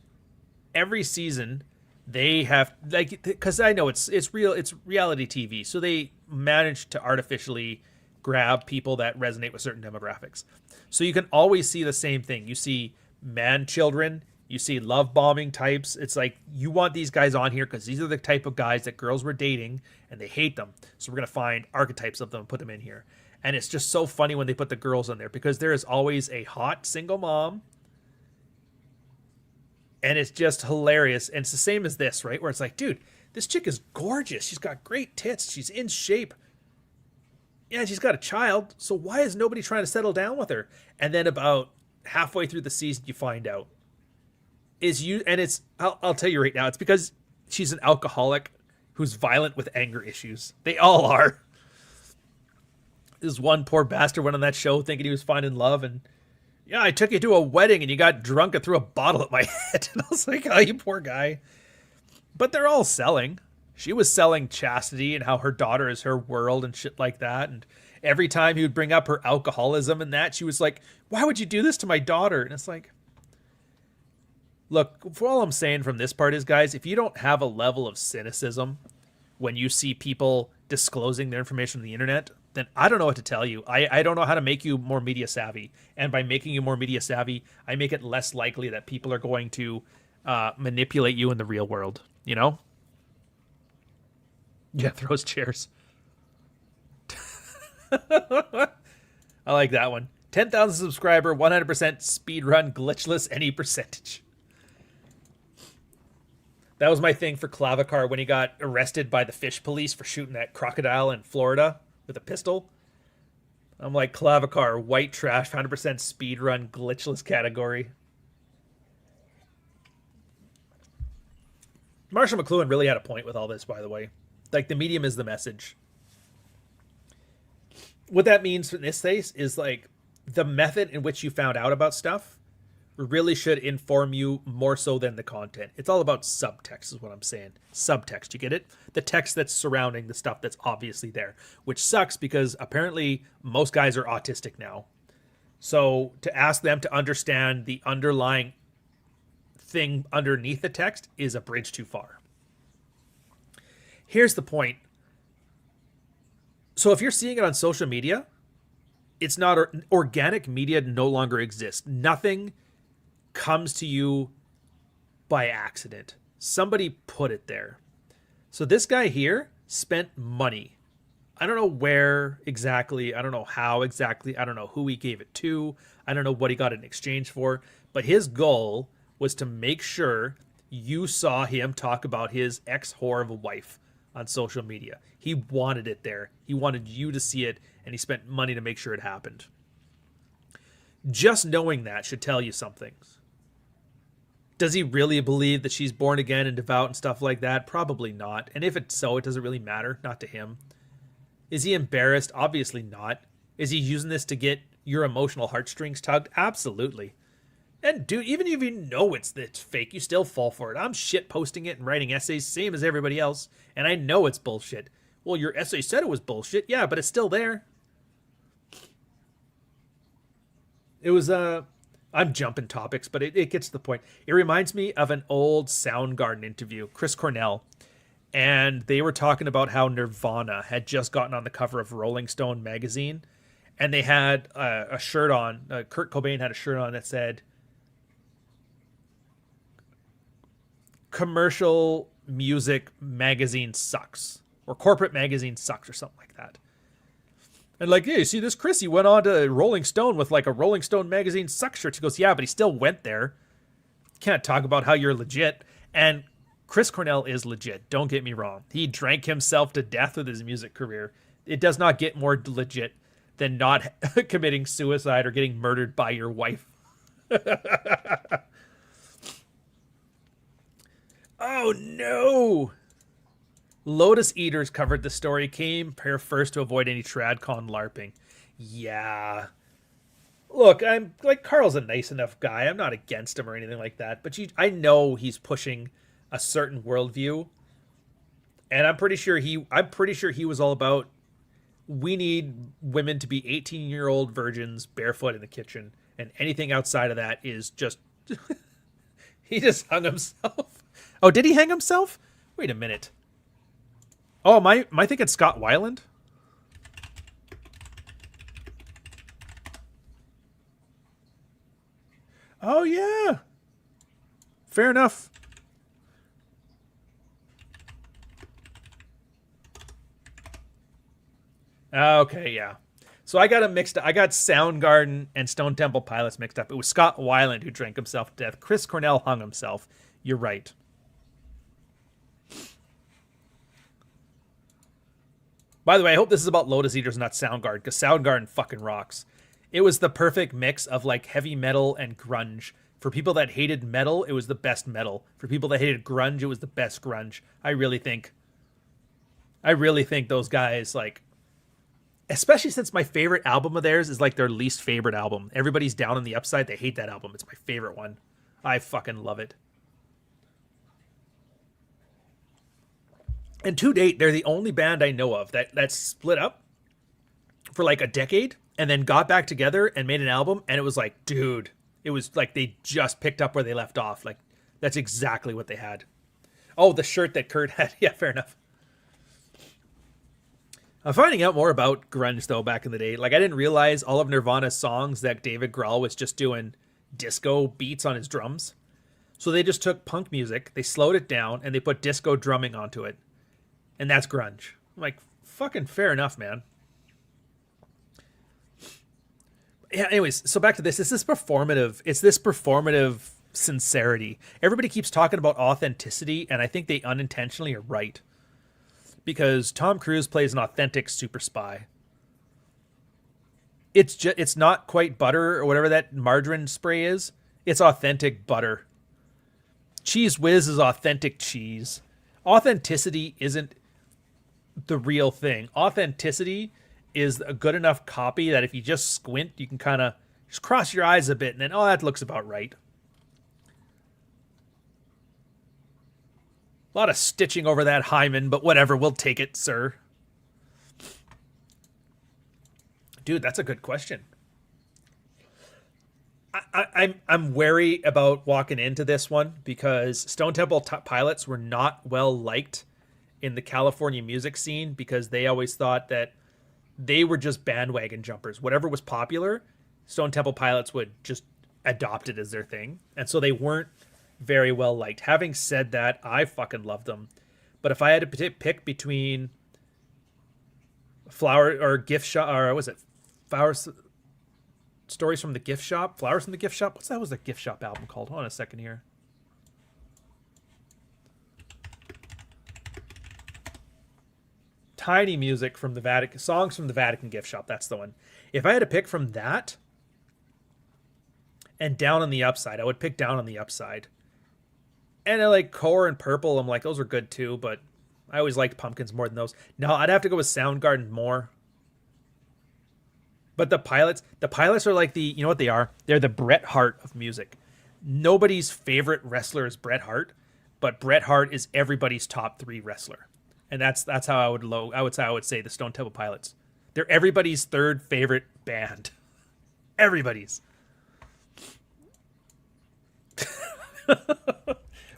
every season they have, like, because I know it's reality TV, so they manage to artificially grab people that resonate with certain demographics. So you can always see the same thing. You see man children, you see love bombing types. It's like, you want these guys on here because these are the type of guys that girls were dating and they hate them. So we're going to find archetypes of them and put them in here. And it's just so funny when they put the girls in there because there is always a hot single mom. And it's just hilarious. And it's the same as this, right? Where it's like, dude, this chick is gorgeous. She's got great tits. She's in shape. Yeah, she's got a child. So why is nobody trying to settle down with her? And then about halfway through the season, you find out. I'll tell you right now, it's because she's an alcoholic who's violent with anger issues. They all are. This one poor bastard went on that show thinking he was finding love, and yeah, I took you to a wedding and you got drunk and threw a bottle at my head. And I was like, oh, you poor guy. But they're all selling. She was selling chastity and how her daughter is her world and shit like that. And every time he would bring up her alcoholism and that, she was like, why would you do this to my daughter? And it's like, look, for all I'm saying from this part is, guys, if you don't have a level of cynicism when you see people disclosing their information on the internet, then I don't know what to tell you. I don't know how to make you more media savvy. And by making you more media savvy, I make it less likely that people are going to manipulate you in the real world, you know? Yeah, throws chairs. I like that one. 10,000 subscriber, 100% speedrun, glitchless, any percentage. That was my thing for Clavicar when he got arrested by the fish police for shooting that crocodile in Florida with a pistol. I'm like, Clavicar, white trash, 100% speedrun, glitchless category. Marshall McLuhan really had a point with all this, by the way. Like, the medium is the message. What that means in this case is, like, the method in which you found out about stuff really should inform you more so than the content. It's all about subtext is what I'm saying. Subtext, you get it? The text that's surrounding the stuff that's obviously there, which sucks because apparently most guys are autistic now. So to ask them to understand the underlying thing underneath the text is a bridge too far. Here's the point. So if you're seeing it on social media, it's not organic media no longer exists. Nothing comes to you by accident. Somebody put it there. So this guy here spent money. I don't know where exactly. I don't know how exactly. I don't know who he gave it to. I don't know what he got in exchange for. But his goal was to make sure you saw him talk about his ex-whore of a wife on social media. He wanted it there. He wanted you to see it, and he spent money to make sure it happened. Just knowing that should tell you something. Does he really believe that she's born again and devout and stuff like that? Probably not. And if it's so, it doesn't really matter. Not to him. Is he embarrassed? Obviously not. Is he using this to get your emotional heartstrings tugged? Absolutely. And dude, even if you know it's fake, you still fall for it. I'm shit posting it and writing essays, same as everybody else. And I know it's bullshit. Well, your essay said it was bullshit. Yeah, but it's still there. It was, I'm jumping topics, but it gets to the point. It reminds me of an old Soundgarden interview, Chris Cornell. and they were talking about how Nirvana had just gotten on the cover of Rolling Stone magazine, and they had a shirt on. Kurt Cobain had a shirt on that said, "Commercial music magazine sucks," or "Corporate magazine sucks," or something like that. And like, yeah, you see this Chris, he went on to Rolling Stone with like a Rolling Stone magazine sucks shirt. He goes, yeah, but he still went there. Can't talk about how you're legit. And Chris Cornell is legit. Don't get me wrong. He drank himself to death with his music career. It does not get more legit than not committing suicide or getting murdered by your wife. Oh no! Lotus Eaters covered the story. Came here first to avoid any TradCon LARPing. Yeah. Look, I'm like, Carl's a nice enough guy. I'm not against him or anything like that. But I know he's pushing a certain worldview, and I'm pretty sure he was all about, we need women to be 18-year-old virgins barefoot in the kitchen, and anything outside of that is just. He just hung himself. Oh, did he hang himself? Wait a minute. Oh, am I thinking Scott Weiland? Oh, yeah. Fair enough. Okay, yeah. So I got them mixed up. I got Soundgarden and Stone Temple Pilots mixed up. It was Scott Weiland who drank himself to death. Chris Cornell hung himself. You're right. By the way, I hope this is about Lotus Eaters, not Soundgarden, because Soundgarden fucking rocks. It was the perfect mix of like heavy metal and grunge. For people that hated metal, it was the best metal. For people that hated grunge, it was the best grunge. I really think those guys, like, especially since my favorite album of theirs is like their least favorite album. Everybody's Down on the Upside. They hate that album. It's my favorite one. I fucking love it. And to date, they're the only band I know of that split up for like a decade and then got back together and made an album. And it was like, dude, it was like they just picked up where they left off. Like, that's exactly what they had. Oh, the shirt that Kurt had. Yeah, fair enough. I'm finding out more about grunge, though, back in the day. Like, I didn't realize all of Nirvana's songs that David Grohl was just doing disco beats on his drums. So they just took punk music, they slowed it down, and they put disco drumming onto it. And that's grunge. I'm like, fucking fair enough, man. Yeah, anyways, so back to this. It's this performative sincerity. Everybody keeps talking about authenticity, and I think they unintentionally are right. Because Tom Cruise plays an authentic super spy. It's not quite butter or whatever that margarine spray is. It's authentic butter. Cheese Whiz is authentic cheese. Authenticity isn't the real thing. Authenticity is a good enough copy that if you just squint, you can kind of just cross your eyes a bit and then, oh, that looks about right. A lot of stitching over that hymen, but whatever, we'll take it, sir. Dude, that's a good question. I'm wary about walking into this one because Stone Temple Pilots were not well liked in the California music scene because they always thought that they were just bandwagon jumpers. Whatever was popular, Stone Temple Pilots would just adopt it as their thing. And so they weren't very well liked. Having said that, I fucking loved them. But if I had to pick between Flower or Gift Shop, or was it Flowers, Stories from the Gift Shop? Flowers from the Gift Shop? What's that was the Gift Shop album called? Hold on a second here. Tiny music from the Vatican, songs from the Vatican Gift Shop. That's the one. If I had to pick from that and Down on the Upside, I would pick Down on the Upside. And I like Core and Purple. I'm like, those were good too, but I always liked Pumpkins more than those. No, I'd have to go with Soundgarden more. But the Pilots are like the, you know what they are? They're the Bret Hart of music. Nobody's favorite wrestler is Bret Hart, but Bret Hart is everybody's top 3 wrestler. And that's how I would say the Stone Temple Pilots. They're everybody's 3rd favorite band. Everybody's.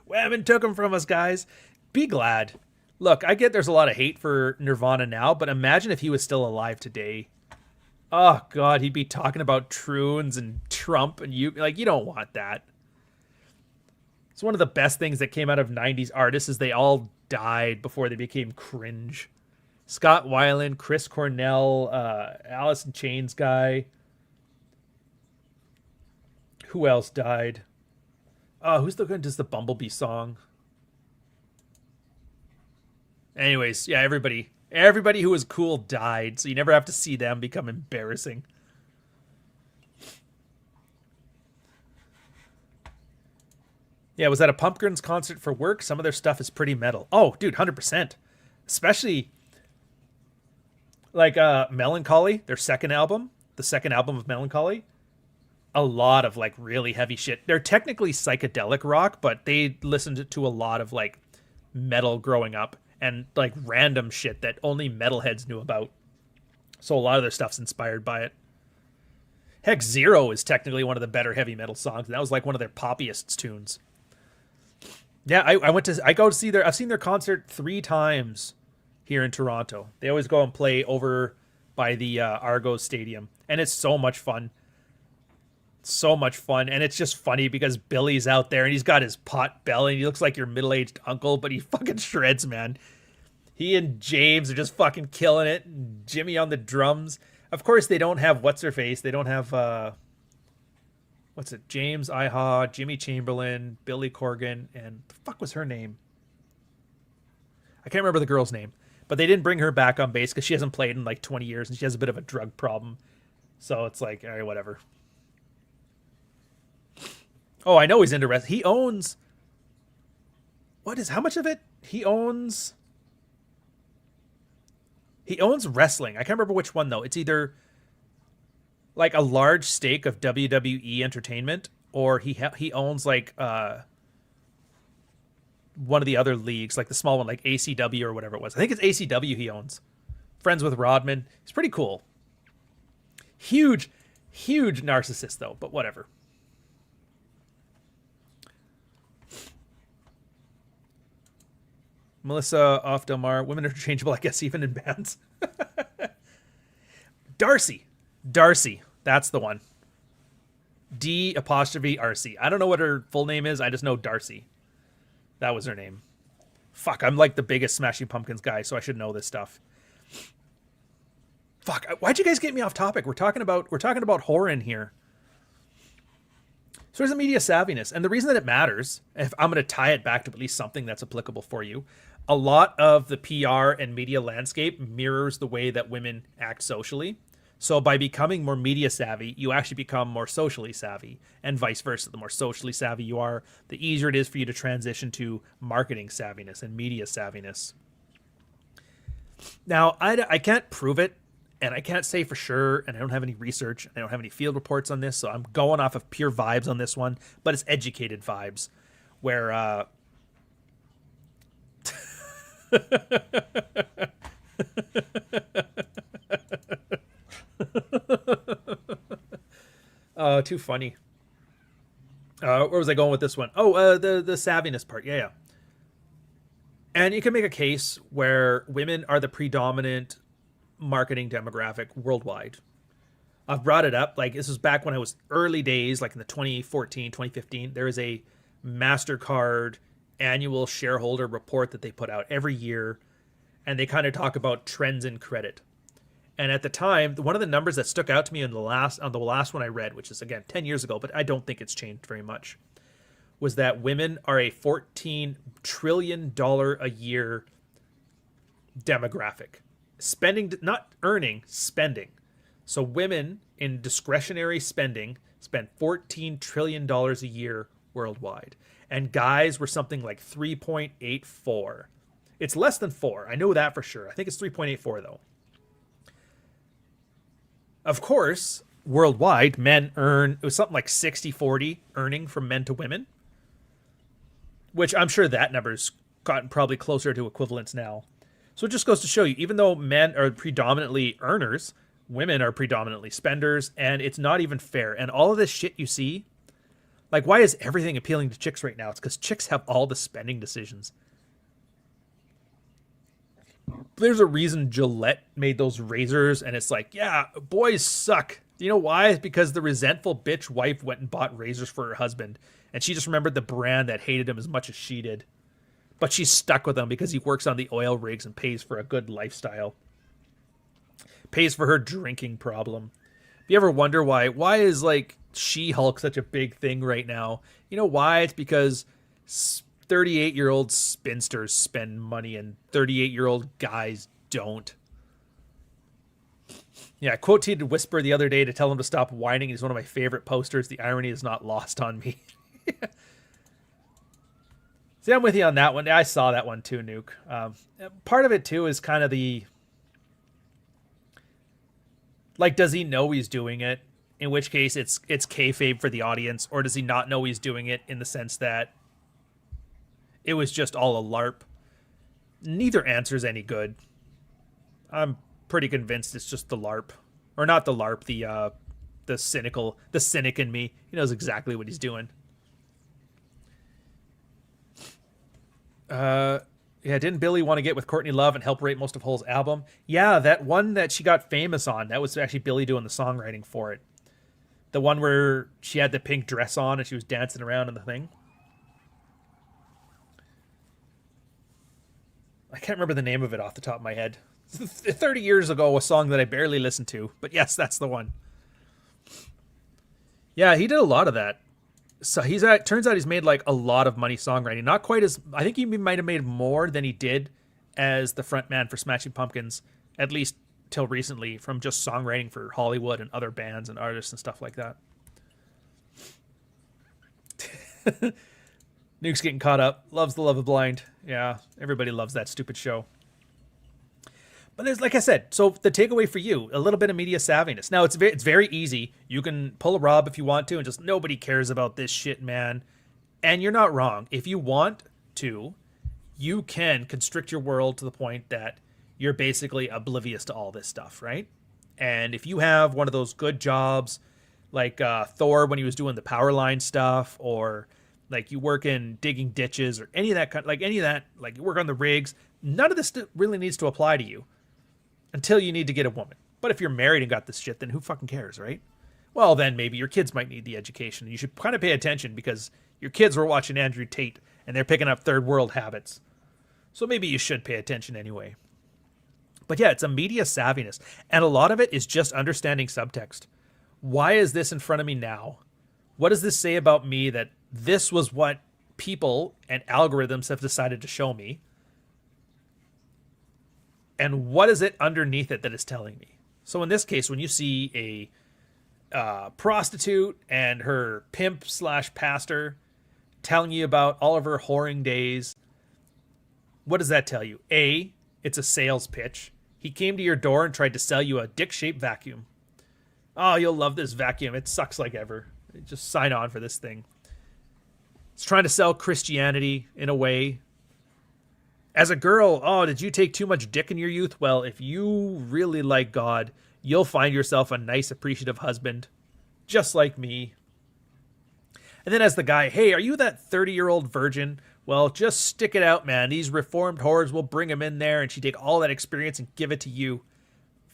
Whammon took them from us, guys. Be glad. Look, I get there's a lot of hate for Nirvana now, but imagine if he was still alive today. Oh, God, he'd be talking about troons and Trump, and you don't want that. It's one of the best things that came out of 90s artists is they all died before they became cringe. Scott Weiland, Chris Cornell, Alice in Chains guy. Who else died? Who's the one who does the Bumblebee song? Anyways, yeah, everybody who was cool died, so you never have to see them become embarrassing. Yeah, was that a Pumpkins concert for work? Some of their stuff is pretty metal. Oh, dude, 100%. Especially like Melancholy, their second album, the second album of Melancholy. A lot of like really heavy shit. They're technically psychedelic rock, but they listened to a lot of like metal growing up and like random shit that only metalheads knew about. So a lot of their stuff's inspired by it. Heck, Zero is technically one of the better heavy metal songs. And that was like one of their poppiest tunes. Yeah, I've seen their concert 3 times here in Toronto. They always go and play over by the Argos Stadium. And it's so much fun. So much fun. And it's just funny because Billy's out there and he's got his pot belly and he looks like your middle-aged uncle, but he fucking shreds, man. He and James are just fucking killing it. Jimmy on the drums. Of course, they don't have what's-her-face. They don't have, James Iha, Jimmy Chamberlain, Billy Corgan, and the fuck was her name? I can't remember the girl's name. But they didn't bring her back on bass because she hasn't played in like 20 years and she has a bit of a drug problem. So it's like, all right, whatever. Oh, I know he's into wrestling. He owns... how much of it? He owns wrestling. I can't remember which one, though. It's either like a large stake of WWE Entertainment or he owns like one of the other leagues, like the small one, like ACW or whatever it was. I think it's ACW he owns. Friends with Rodman. It's pretty cool. Huge narcissist, though, but whatever. Melissa Off Del Mar. Women are interchangeable, I guess, even in bands. Darcy. That's the one. D''RC. I don't know what her full name is. I just know Darcy. That was her name. Fuck, I'm like the biggest Smashing Pumpkins guy, so I should know this stuff. Fuck, why'd you guys get me off topic? We're talking about horror in here. So there's a media savviness. And the reason that it matters, if I'm going to tie it back to at least something that's applicable for you, a lot of the PR and media landscape mirrors the way that women act socially. So by becoming more media savvy, you actually become more socially savvy, and vice versa. The more socially savvy you are, the easier it is for you to transition to marketing savviness and media savviness. Now, I can't prove it, and I can't say for sure, and I don't have any research, and I don't have any field reports on this, so I'm going off of pure vibes on this one, but it's educated vibes, where... Too funny. Where was I going with this one? Oh, the savviness part. Yeah. And you can make a case where women are the predominant marketing demographic worldwide. I've brought it up. Like, this was back when I was early days, like in the 2014, 2015. There is a MasterCard annual shareholder report that they put out every year. And they kind of talk about trends in credit. And at the time, one of the numbers that stuck out to me on the last one I read, which is, again, 10 years ago, but I don't think it's changed very much, was that women are a $14 trillion a year demographic. Spending, not earning, spending. So women in discretionary spending spend $14 trillion a year worldwide. And guys were something like 3.84. It's less than 4. I know that for sure. I think it's 3.84, though. Of course, worldwide, men earn, it was something like 60-40 earning from men to women, which I'm sure that number's gotten probably closer to equivalence now. So it just goes to show you, even though men are predominantly earners, women are predominantly spenders, and it's not even fair. And all of this shit you see, like, why is everything appealing to chicks right now? It's because chicks have all the spending decisions. There's a reason Gillette made those razors, and it's like, yeah, boys suck. You know why? It's because the resentful bitch wife went and bought razors for her husband, and she just remembered the brand that hated him as much as she did. But she's stuck with him because he works on the oil rigs and pays for a good lifestyle. Pays for her drinking problem. If you ever wonder why is like She-Hulk such a big thing right now? You know why? It's because 38-year-old spinsters spend money and 38-year-old guys don't. Yeah, I quoted Whisper the other day to tell him to stop whining. He's one of my favorite posters. The irony is not lost on me. See, I'm with you on that one. I saw that one too, Nuke. Part of it too is kind of the... Like, does he know he's doing it? In which case it's kayfabe for the audience. Or does he not know he's doing it in the sense that it was just all a LARP? Neither answer's any good. I'm pretty convinced it's just the LARP. Or not the LARP, the cynic in me. He knows exactly what he's doing. Yeah, didn't Billy want to get with Courtney Love and help write most of Hull's album? Yeah, that one that she got famous on, that was actually Billy doing the songwriting for it. The one where she had the pink dress on and she was dancing around in the thing. I can't remember the name of it off the top of my head. 30 years ago, a song that I barely listened to. But yes, that's the one. Yeah, he did a lot of that. So turns out he's made like a lot of money songwriting. Not quite as, I think he might have made more than he did as the front man for Smashing Pumpkins, at least till recently, from just songwriting for Hollywood and other bands and artists and stuff like that. Nuke's getting caught up. Loves The Love of Blind. Yeah, everybody loves that stupid show. But there's, like I said, so the takeaway for you, a little bit of media savviness. Now, it's very easy. You can pull a Rob if you want to and just, nobody cares about this shit, man. And you're not wrong. If you want to, you can constrict your world to the point that you're basically oblivious to all this stuff, right? And if you have one of those good jobs, like Thor when he was doing the power line stuff, or like you work in digging ditches or any of that, like you work on the rigs, none of this really needs to apply to you. Until you need to get a woman. But if you're married and got this shit, then who fucking cares, right? Well, then maybe your kids might need the education. You should kind of pay attention because your kids were watching Andrew Tate and they're picking up third world habits. So maybe you should pay attention anyway. But yeah, it's a media savviness. And a lot of it is just understanding subtext. Why is this in front of me now? What does this say about me that this was what people and algorithms have decided to show me? And what is it underneath it that is telling me? So in this case, when you see a prostitute and her pimp / pastor telling you about all of her whoring days, what does that tell you? A, it's a sales pitch. He came to your door and tried to sell you a dick-shaped vacuum. Oh, you'll love this vacuum. It sucks like ever. Just sign on for this thing. It's trying to sell Christianity in a way. As a girl, oh, did you take too much dick in your youth? Well, if you really like God, you'll find yourself a nice, appreciative husband, just like me. And then as the guy, hey, are you that 30-year-old virgin? Well, just stick it out, man. These reformed whores will bring him in there, and she take all that experience and give it to you.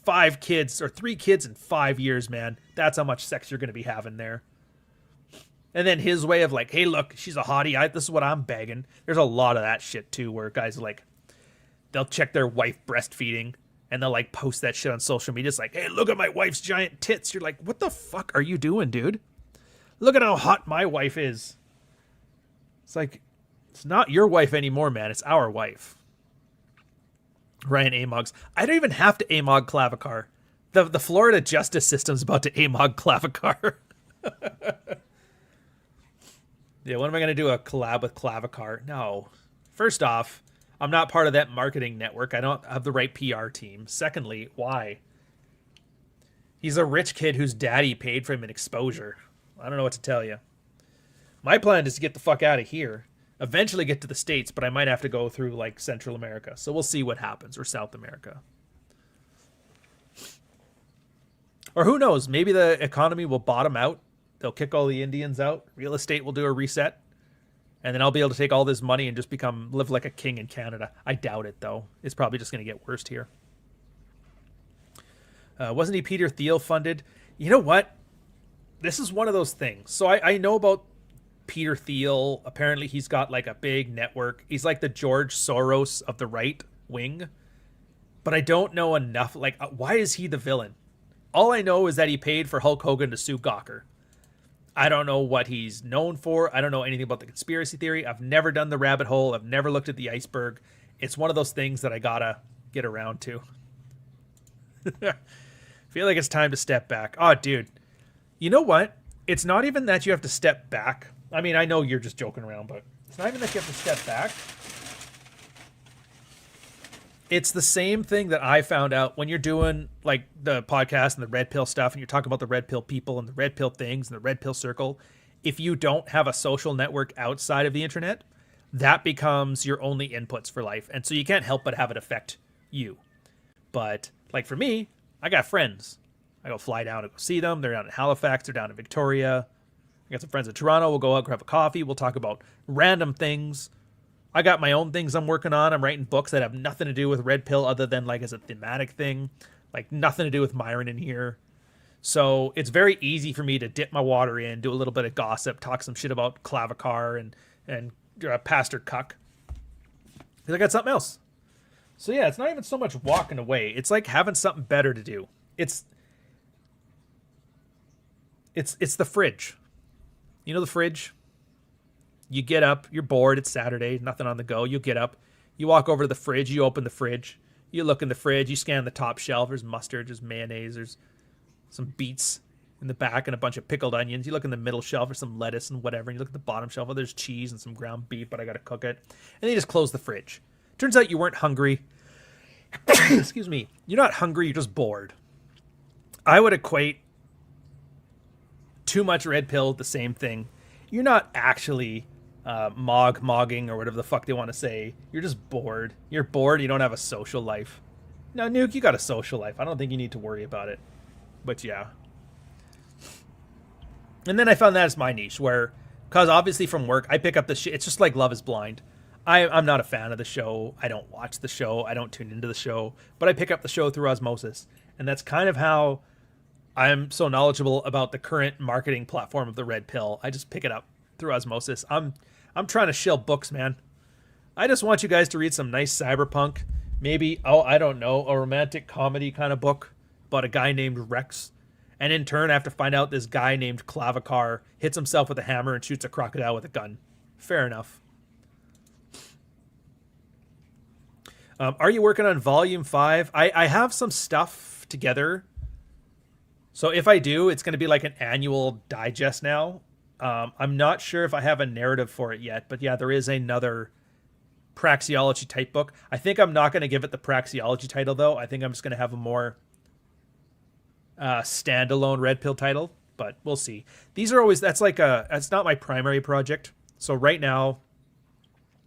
3 kids in 5 years, man. That's how much sex you're going to be having there. And then his way of like, hey, look, she's a hottie. This is what I'm begging. There's a lot of that shit, too, where guys are like, they'll check their wife breastfeeding, and they'll like post that shit on social media. It's like, hey, look at my wife's giant tits. You're like, what the fuck are you doing, dude? Look at how hot my wife is. It's like, it's not your wife anymore, man. It's our wife. Ryan Amogs. I don't even have to Amog Clavicar. The Florida justice system's about to Amog Clavicar. Yeah, when am I going to do a collab with Clavicar? No. First off, I'm not part of that marketing network. I don't have the right PR team. Secondly, why? He's a rich kid whose daddy paid for him an exposure. I don't know what to tell you. My plan is to get the fuck out of here. Eventually get to the States, but I might have to go through like Central America. So we'll see what happens, or South America. Or who knows, maybe the economy will bottom out. They'll kick all the Indians out. Real estate will do a reset. And then I'll be able to take all this money and just live like a king in Canada. I doubt it, though. It's probably just going to get worse here. Wasn't he Peter Thiel funded? You know what? This is one of those things. So I know about Peter Thiel. Apparently he's got like a big network. He's like the George Soros of the right wing. But I don't know enough. Like, why is he the villain? All I know is that he paid for Hulk Hogan to sue Gawker. I don't know what he's known for. I don't know anything about the conspiracy theory. I've never done the rabbit hole. I've never looked at the iceberg. It's one of those things that I gotta get around to. Feel like it's time to step back. Oh, dude. You know what? It's not even that you have to step back. I mean, I know you're just joking around, but it's not even that you have to step back. It's the same thing that I found out when you're doing like the podcast and the red pill stuff and you're talking about the red pill people and the red pill things and the red pill circle. If you don't have a social network outside of the internet, that becomes your only inputs for life. And so you can't help but have it affect you. But like for me, I got friends. I go fly down to go see them. They're down in Halifax. They're down in Victoria. I got some friends in Toronto. We'll go out, grab a coffee. We'll talk about random things. I got my own things I'm working on. I'm writing books that have nothing to do with red pill other than like as a thematic thing. Like nothing to do with Myron in here. So it's very easy for me to dip my water in, do a little bit of gossip, talk some shit about Clavicar and Pastor Cuck. Because I got something else. So yeah, it's not even so much walking away. It's like having something better to do. It's the fridge. You know the fridge? You get up, you're bored, it's Saturday, nothing on the go. You get up, you walk over to the fridge, you open the fridge, you look in the fridge, you scan the top shelf, there's mustard, there's mayonnaise, there's some beets in the back and a bunch of pickled onions. You look in the middle shelf for some lettuce and whatever, and you look at the bottom shelf, oh, there's cheese and some ground beef, but I gotta cook it. And then you just close the fridge. Turns out you weren't hungry. Excuse me. You're not hungry, you're just bored. I would equate too much red pill with the same thing. You're not actually mogging or whatever the fuck they want to say. You're just bored. You're bored. You don't have a social life. Now, Nuke, you got a social life. I don't think you need to worry about it. But yeah. And then I found that as my niche where, because obviously from work, I pick up the shit. It's just like Love is Blind. I'm not a fan of the show. I don't watch the show. I don't tune into the show. But I pick up the show through osmosis. And that's kind of how I'm so knowledgeable about the current marketing platform of the red pill. I just pick it up through osmosis. I'm trying to shill books, man. I just want you guys to read some nice cyberpunk, maybe, I don't know, a romantic comedy kind of book about a guy named Rex. And in turn, I have to find out this guy named Clavicar hits himself with a hammer and shoots a crocodile with a gun. Fair enough. Are you working on volume 5? I have some stuff together. So if I do, it's going to be like an annual digest now. I'm not sure if I have a narrative for it yet, but yeah, there is another praxeology type book. I think I'm not going to give it the praxeology title though. I think I'm just going to have a more standalone red pill title, but we'll see. These are always, that's not my primary project. So right now,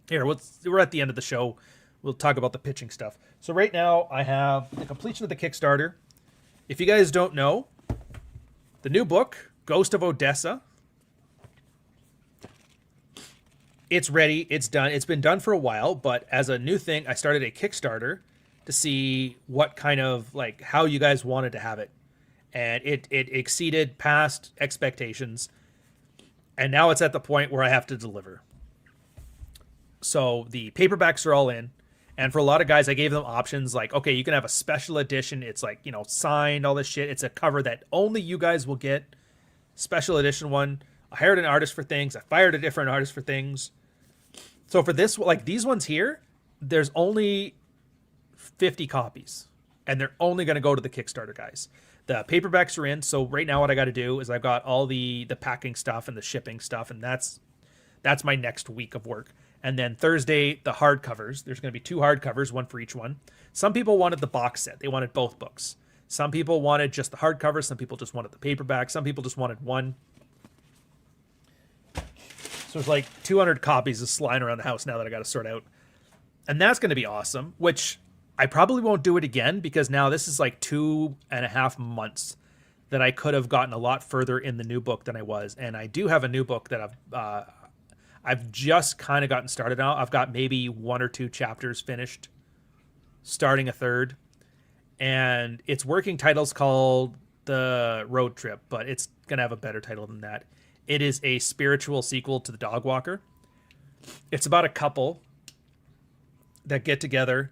here, we're at the end of the show. We'll talk about the pitching stuff. So right now I have the completion of the Kickstarter. If you guys don't know, the new book, Ghost of Odessa, it's ready. It's done. It's been done for a while, but as a new thing, I started a Kickstarter to see what kind of, like, how you guys wanted to have it. And it exceeded past expectations. And now it's at the point where I have to deliver. So the paperbacks are all in. And for a lot of guys, I gave them options like, okay, you can have a special edition. It's like, signed, all this shit. It's a cover that only you guys will get. Special edition one. I hired an artist for things. I fired a different artist for things. So for this, like these ones here, there's only 50 copies. And they're only going to go to the Kickstarter guys. The paperbacks are in. So right now what I got to do is I've got all the packing stuff and the shipping stuff. And that's my next week of work. And then Thursday, the hardcovers. There's going to be 2 hardcovers, one for each one. Some people wanted the box set. They wanted both books. Some people wanted just the hardcover. Some people just wanted the paperback. Some people just wanted one. So there's like 200 copies of sliding around the house now that I got to sort out. And that's going to be awesome, which I probably won't do it again because now this is like 2.5 months that I could have gotten a lot further in the new book than I was. And I do have a new book that I've just kind of gotten started now. I've got maybe 1 or 2 chapters finished, starting a third. And its working title's called The Road Trip, but it's going to have a better title than that. It is a spiritual sequel to The Dog Walker. It's about a couple that get together,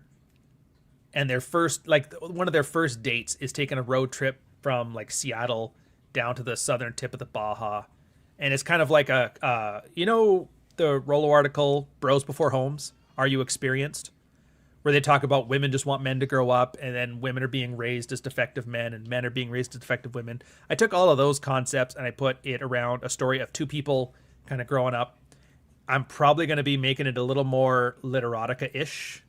and their first, like, one of their first dates is taking a road trip from, like, Seattle down to the southern tip of the Baja. And it's kind of like a, you know, the Rollo article, Bros Before Homes, Are You Experienced? Where they talk about women just want men to grow up, and then women are being raised as defective men, and men are being raised as defective women. I took all of those concepts and I put it around a story of 2 people kind of growing up. I'm probably going to be making it a little more literotica-ish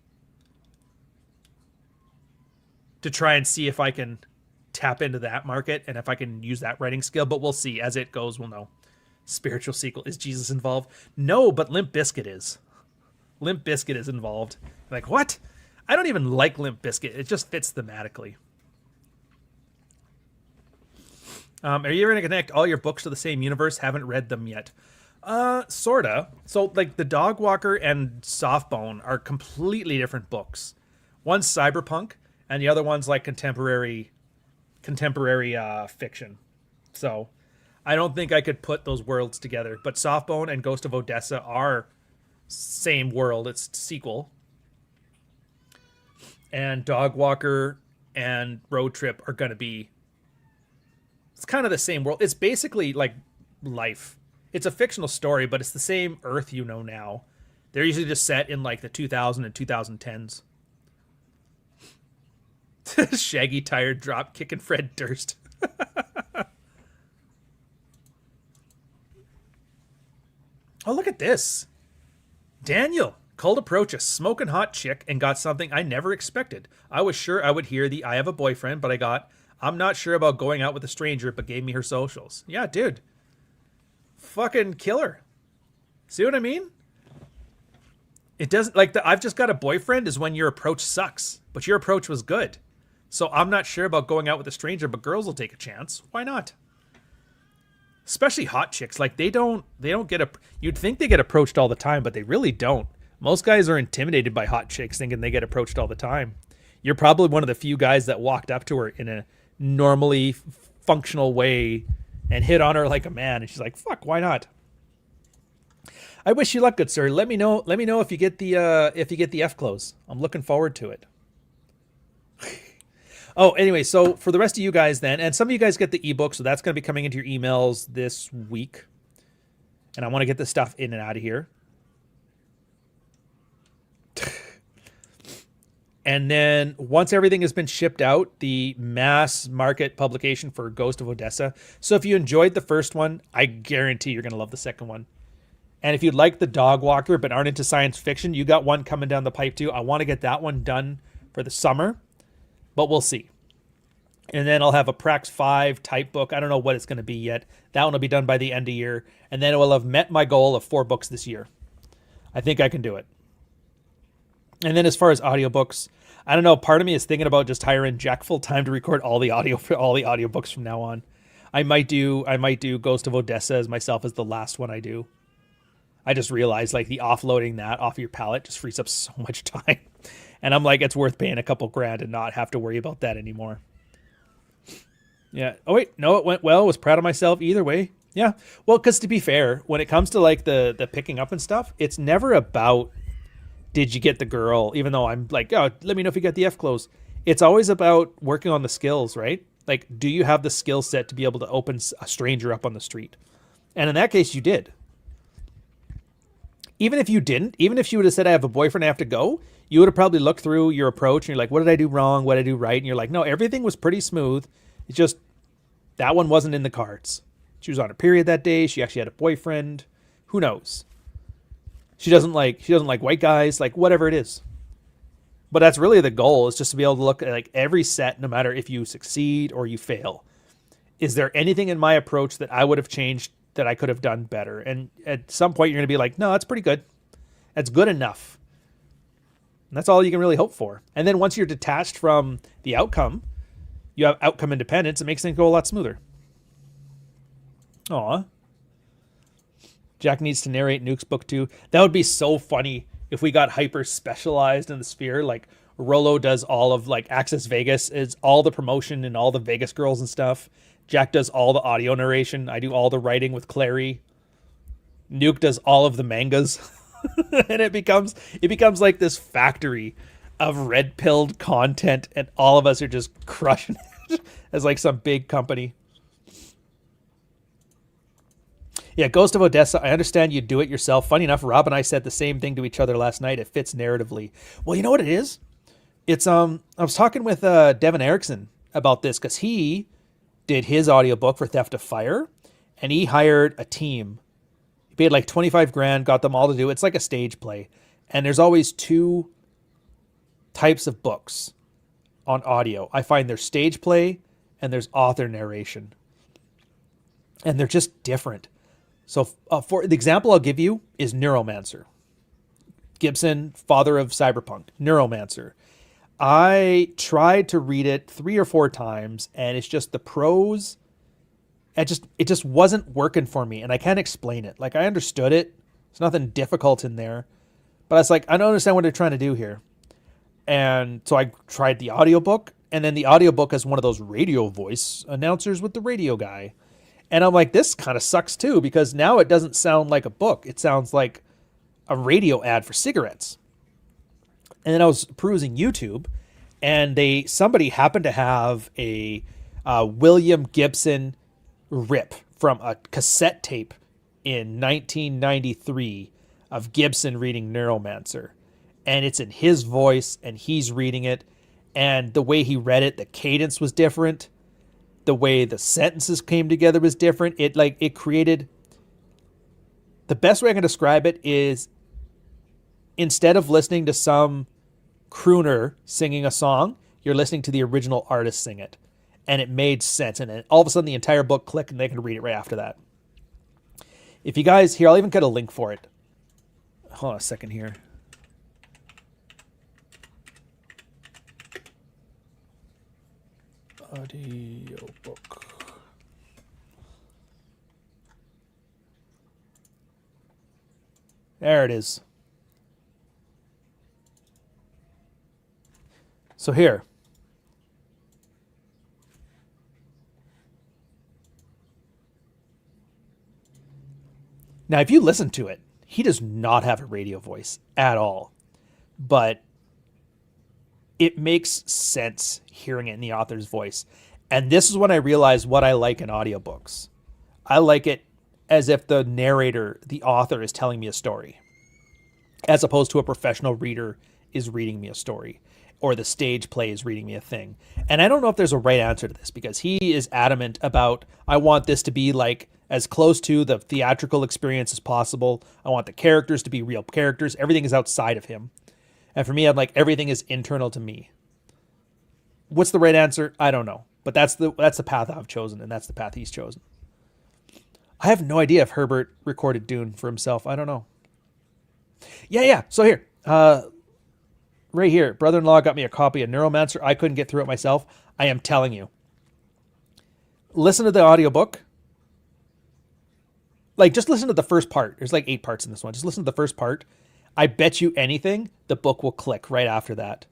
to try and see if I can tap into that market and if I can use that writing skill, but we'll see. As it goes, we'll know. Spiritual sequel. Is Jesus involved? No, but Limp Bizkit is. Limp Bizkit is involved. Like, what? I don't even like Limp Bizkit. It just fits thematically. Are you ever going to connect all your books to the same universe? Haven't read them yet. Sorta. So, like, The Dog Walker and Softbone are completely different books. One's cyberpunk, and the other one's, like, contemporary fiction. So, I don't think I could put those worlds together. But Softbone and Ghost of Odessa are same world. It's sequel. And Dog Walker and Road Trip are going to be... It's kind of the same world. It's basically like life. It's a fictional story, but it's the same Earth you know now. They're usually just set in like the 2000 and 2010s. Shaggy tired drop kicking Fred Durst. Oh, look at this. Daniel, cold approach a smoking hot chick and got something I never expected. I was sure I would hear the I have a boyfriend, but I got I'm not sure about going out with a stranger, but gave me her socials. Yeah, dude. Fucking killer. See what I mean? It doesn't like the I've just got a boyfriend is when your approach sucks, but your approach was good. So I'm not sure about going out with a stranger, but girls will take a chance. Why not? Especially hot chicks. Like they don't get you'd think they get approached all the time, but they really don't. Most guys are intimidated by hot chicks thinking they get approached all the time. You're probably one of the few guys that walked up to her in a normally functional way and hit on her like a man, and she's like, fuck, why not? I wish you luck, good sir. Let me know if you get the F close. I'm looking forward to it. Oh, anyway, so for the rest of you guys then, and some of you guys get the ebook, so that's going to be coming into your emails this week. And I want to get this stuff in and out of here. And then once everything has been shipped out, the mass market publication for Ghost of Odessa. So if you enjoyed the first one, I guarantee you're going to love the second one. And if you like the Dog Walker but aren't into science fiction, you got one coming down the pipe too. I want to get that one done for the summer, but we'll see. And then I'll have a Prax 5 type book. I don't know what it's going to be yet. That one will be done by the end of year. And then it will have met my goal of 4 books this year. I think I can do it. And then as far as audiobooks, I don't know. Part of me is thinking about just hiring Jack full time to record all the audio for all the audiobooks from now on. I might do Ghost of Odessa as myself as the last one I do. I just realized like the offloading that off of your palette just frees up so much time. And I'm like, it's worth paying a couple grand and not have to worry about that anymore. Yeah. Oh wait, no, it went well. I was proud of myself either way. Yeah. Well, because to be fair, when it comes to like the picking up and stuff, it's never about did you get the girl, even though I'm like, oh, let me know if you got the F close. It's always about working on the skills, right? Like, do you have the skill set to be able to open a stranger up on the street? And in that case, you did. Even if you didn't, even if you would have said, I have a boyfriend, I have to go, you would have probably looked through your approach and you're like, what did I do wrong? What did I do right? And you're like, no, everything was pretty smooth. It's just that one wasn't in the cards. She was on her period that day. She actually had a boyfriend. Who knows? She doesn't like white guys, like whatever it is. But that's really the goal, is just to be able to look at like every set, no matter if you succeed or you fail. Is there anything in my approach that I would have changed that I could have done better? And at some point you're going to be like, no, that's pretty good. That's good enough. And that's all you can really hope for. And then once you're detached from the outcome, you have outcome independence. It makes things go a lot smoother. Aw. Jack needs to narrate Nuke's book too. That would be so funny if we got hyper specialized in the sphere. Like Rolo does all of like Access Vegas is all the promotion and all the Vegas girls and stuff. Jack does all the audio narration. I do all the writing with Clary. Nuke does all of the mangas. And it becomes like this factory of red-pilled content, and all of us are just crushing it as like some big company. Yeah, Ghost of Odessa, I understand you do it yourself. Funny enough, Rob and I said the same thing to each other last night. It fits narratively. Well, you know what it is? It's I was talking with Devin Erickson about this because he did his audiobook for Theft of Fire, and he hired a team. He paid like 25 grand, got them all to do it. It's like a stage play. And there's always two types of books on audio. I find there's stage play and there's author narration. And they're just different. So for the example I'll give you is Neuromancer. Gibson, father of cyberpunk, Neuromancer. I tried to read it 3 or 4 times, and it's just the prose. It just wasn't working for me, and I can't explain it. Like, I understood it. There's nothing difficult in there. But I was like, I don't understand what they're trying to do here. And so I tried the audiobook, and then the audiobook has one of those radio voice announcers with the radio guy. And I'm like, this kind of sucks too, because now it doesn't sound like a book. It sounds like a radio ad for cigarettes. And then I was perusing YouTube, and somebody happened to have a William Gibson rip from a cassette tape in 1993 of Gibson reading Neuromancer. And it's in his voice, and he's reading it. And the way he read it, the cadence was different. The way the sentences came together was different. It created, the best way I can describe it is, instead of listening to some crooner singing a song, you're listening to the original artist sing it. And it made sense. And then all of a sudden the entire book clicked, and they can read it right after that. If you guys, here, I'll even get a link for it. Hold on a second here. Audiobook. There it is. So here. Now, if you listen to it, he does not have a radio voice at all. But it makes sense hearing it in the author's voice. And this is when I realized what I like in audiobooks. I like it as if the narrator, the author, is telling me a story, as opposed to a professional reader is reading me a story, or the stage play is reading me a thing. And I don't know if there's a right answer to this, because he is adamant about, I want this to be like as close to the theatrical experience as possible. I want the characters to be real characters. Everything is outside of him. And for me, I'm like, everything is internal to me. What's the right answer? I don't know. But that's the path I've chosen, and that's the path he's chosen. I have no idea if Herbert recorded Dune for himself. I don't know. Yeah. So here. Right here. Brother-in-law got me a copy of Neuromancer. I couldn't get through it myself. I am telling you. Listen to the audiobook. Like, just listen to the first part. There's like 8 parts in this one. Just listen to the first part. I bet you anything, the book will click right after that.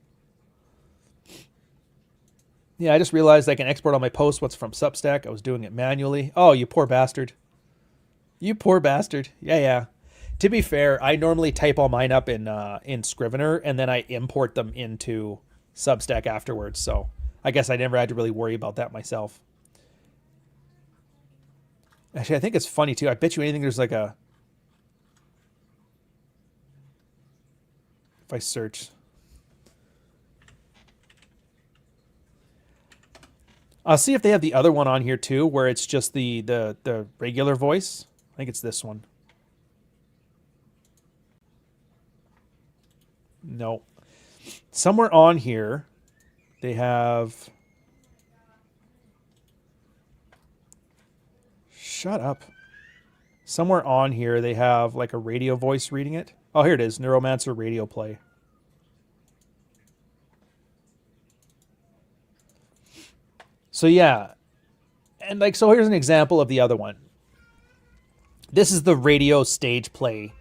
Yeah, I just realized I can export all my posts what's from Substack. I was doing it manually. Oh, you poor bastard. You poor bastard. Yeah. To be fair, I normally type all mine up in Scrivener, and then I import them into Substack afterwards. So I guess I never had to really worry about that myself. Actually, I think it's funny, too. I bet you anything there's like a... If I search... I'll see if they have the other one on here, too, where it's just the regular voice. I think it's this one. No. Somewhere on here, they have... Shut up. Somewhere on here, they have like a radio voice reading it. Oh, here it is. Neuromancer radio play. So, yeah. And like, so here's an example of the other one. This is the radio stage play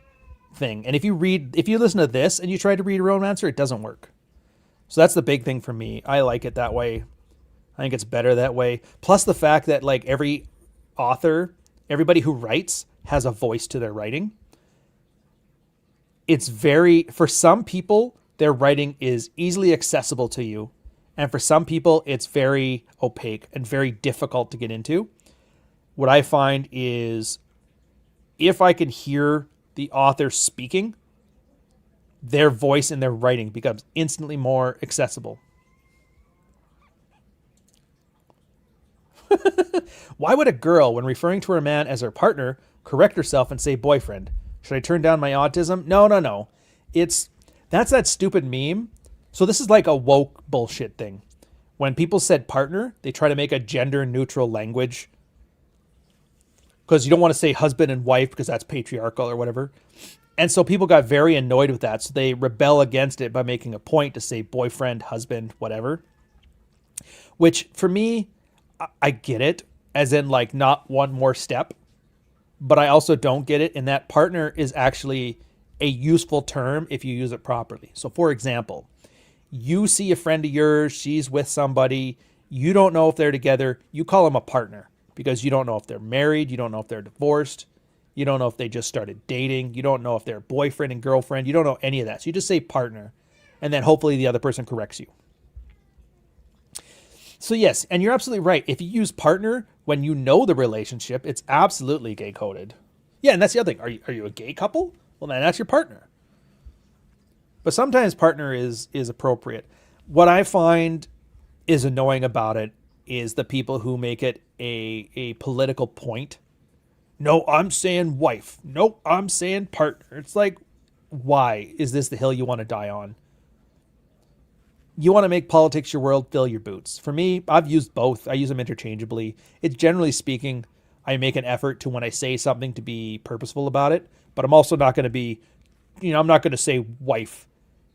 thing. And if you listen to this and you try to read a romancer, it doesn't work. So that's the big thing for me. I like it that way. I think it's better that way. Plus the fact that like every author, everybody who writes has a voice to their writing. It's for some people, their writing is easily accessible to you. And for some people, it's very opaque and very difficult to get into. What I find is if I can hear the author speaking, their voice in their writing becomes instantly more accessible. Why would a girl, when referring to her man as her partner, correct herself and say boyfriend? Should I turn down my autism? No. That's that stupid meme. So this is like a woke bullshit thing. When people said partner, they try to make a gender neutral language because you don't want to say husband and wife because that's patriarchal or whatever. And so people got very annoyed with that. So they rebel against it by making a point to say boyfriend, husband, whatever. Which for me, I get it as in like not one more step. But I also don't get it in that partner is actually a useful term if you use it properly. So for example, you see a friend of yours, she's with somebody, you don't know if they're together, you call them a partner because you don't know if they're married, you don't know if they're divorced, you don't know if they just started dating, you don't know if they're boyfriend and girlfriend, you don't know any of that. So you just say partner, and then hopefully the other person corrects you. So yes, and you're absolutely right. If you use partner when you know the relationship, it's absolutely gay coded. Yeah, and that's the other thing. Are you a gay couple? Well, then that's your partner. But sometimes partner is appropriate. What I find is annoying about it is the people who make it a political point. No, I'm saying wife. Nope, I'm saying partner. It's like, why is this the hill you want to die on? You want to make politics your world, fill your boots. For me, I've used both. I use them interchangeably. It's generally speaking, I make an effort to when I say something to be purposeful about it, but I'm also not going to be, I'm not going to say wife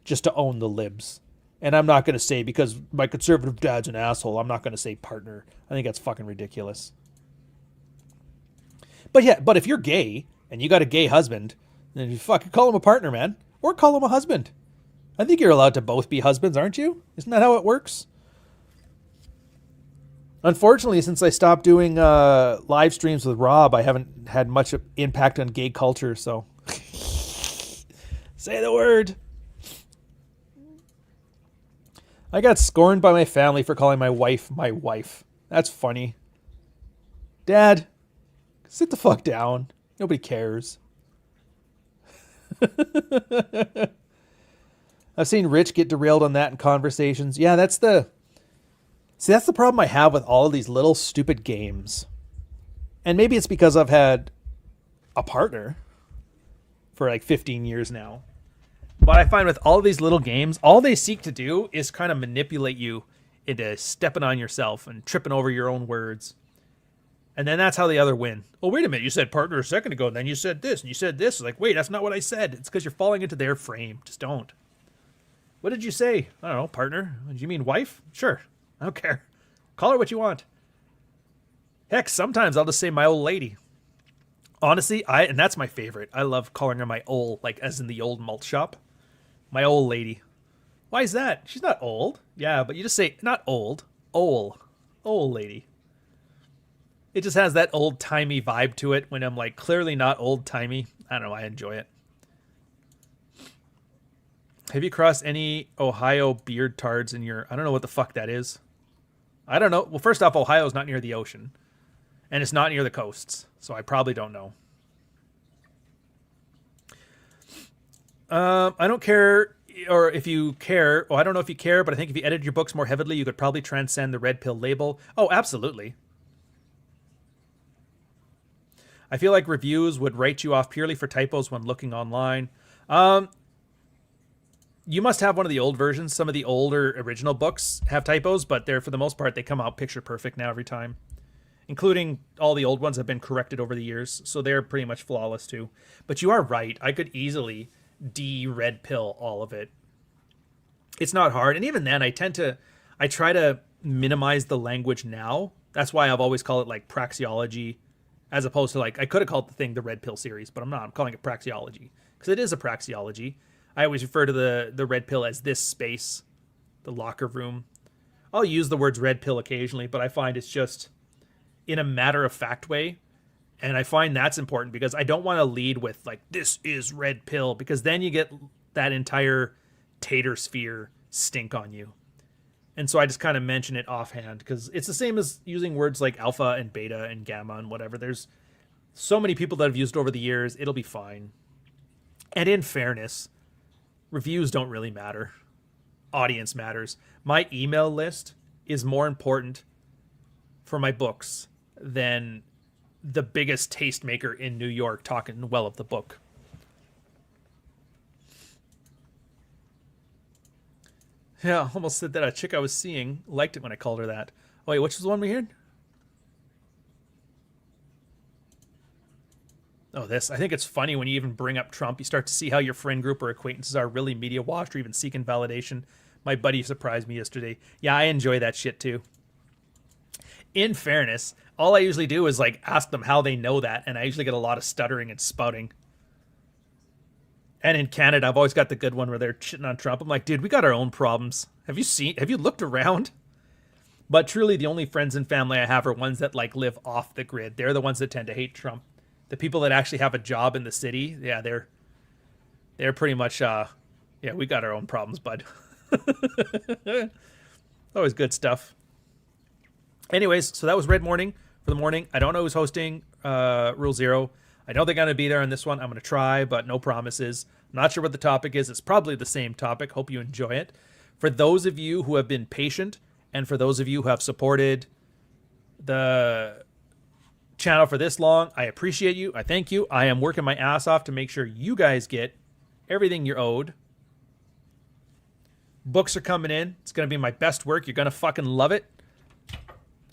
just to own the libs. And I'm not going to say, because my conservative dad's an asshole, I'm not going to say partner. I think that's fucking ridiculous. But if you're gay and you got a gay husband, then you fucking call him a partner, man. Or call him a husband. I think you're allowed to both be husbands, aren't you? Isn't that how it works? Unfortunately, since I stopped doing live streams with Rob, I haven't had much impact on gay culture, so say the word. I got scorned by my family for calling my wife my wife. That's funny. Dad, sit the fuck down. Nobody cares. I've seen Rich get derailed on that in conversations. Yeah, that's the problem I have with all of these little stupid games. And maybe it's because I've had a partner for like 15 years now. But I find with all these little games, all they seek to do is kind of manipulate you into stepping on yourself and tripping over your own words. And then that's how the other win. Oh, wait a minute. You said partner a second ago, and then you said this, and you said this. It's like, wait, that's not what I said. It's because you're falling into their frame. Just don't. What did you say? I don't know, partner. Did you mean wife? Sure. I don't care. Call her what you want. Heck, sometimes I'll just say my old lady. Honestly, and that's my favorite. I love calling her my old, like as in the old malt shop. My old lady. Why is that? She's not old. Yeah, but you just say, not old. Old lady. It just has that old-timey vibe to it when I'm like clearly not old-timey. I don't know. I enjoy it. Have you crossed any Ohio beard tards in your... I don't know what the fuck that is. I don't know. Well, first off, Ohio is not near the ocean. And it's not near the coasts. So I probably don't know. I don't care, or if you care... Oh, I don't know if you care, but I think if you edited your books more heavily, you could probably transcend the red pill label. Oh, absolutely. I feel like reviews would write you off purely for typos when looking online. You must have one of the old versions. Some of the older original books have typos, but they're, for the most part, they come out picture perfect now every time. Including all the old ones have been corrected over the years, so they're pretty much flawless too. But you are right. I could easily de-red pill all of it. It's not hard. And even then, I try to minimize the language now. That's why I've always called it like praxeology as opposed to like, I could have called the thing the red pill series, but I'm not. I'm calling it praxeology because it is a praxeology. I always refer to the red pill as this space, the locker room. I'll use the words red pill occasionally, but I find it's just in a matter of fact way. And I find that's important because I don't want to lead with like, this is red pill, because then you get that entire tater sphere stink on you. And so I just kind of mention it offhand because it's the same as using words like alpha and beta and gamma and whatever. There's so many people that have used it over the years. It'll be fine. And in fairness, reviews don't really matter. Audience matters. My email list is more important for my books than the biggest tastemaker in New York talking well of the book. Yeah, almost said that a chick I was seeing liked it when I called her that. Oh, wait, which was the one we heard? Oh, this. I think it's funny when you even bring up Trump. You start to see how your friend group or acquaintances are really media washed or even seeking validation. My buddy surprised me yesterday. Yeah, I enjoy that shit too. In fairness, all I usually do is like ask them how they know that, and I usually get a lot of stuttering and spouting. And in Canada, I've always got the good one where they're shitting on Trump. I'm like, dude, we got our own problems. Have you looked around? But truly, the only friends and family I have are ones that like live off the grid. They're the ones that tend to hate Trump. The people that actually have a job in the city, yeah, they're pretty much, yeah, we got our own problems, bud. Always good stuff. Anyways, so that was Red Morning for the morning. I don't know who's hosting Rule Zero. I don't think I'm going to be there on this one. I'm going to try, but no promises. I'm not sure what the topic is. It's probably the same topic. Hope you enjoy it. For those of you who have been patient, and for those of you who have supported the channel for this long, I appreciate you. I thank you. I am working my ass off to make sure you guys get everything you're owed. Books are coming in. It's going to be my best work. You're going to fucking love it.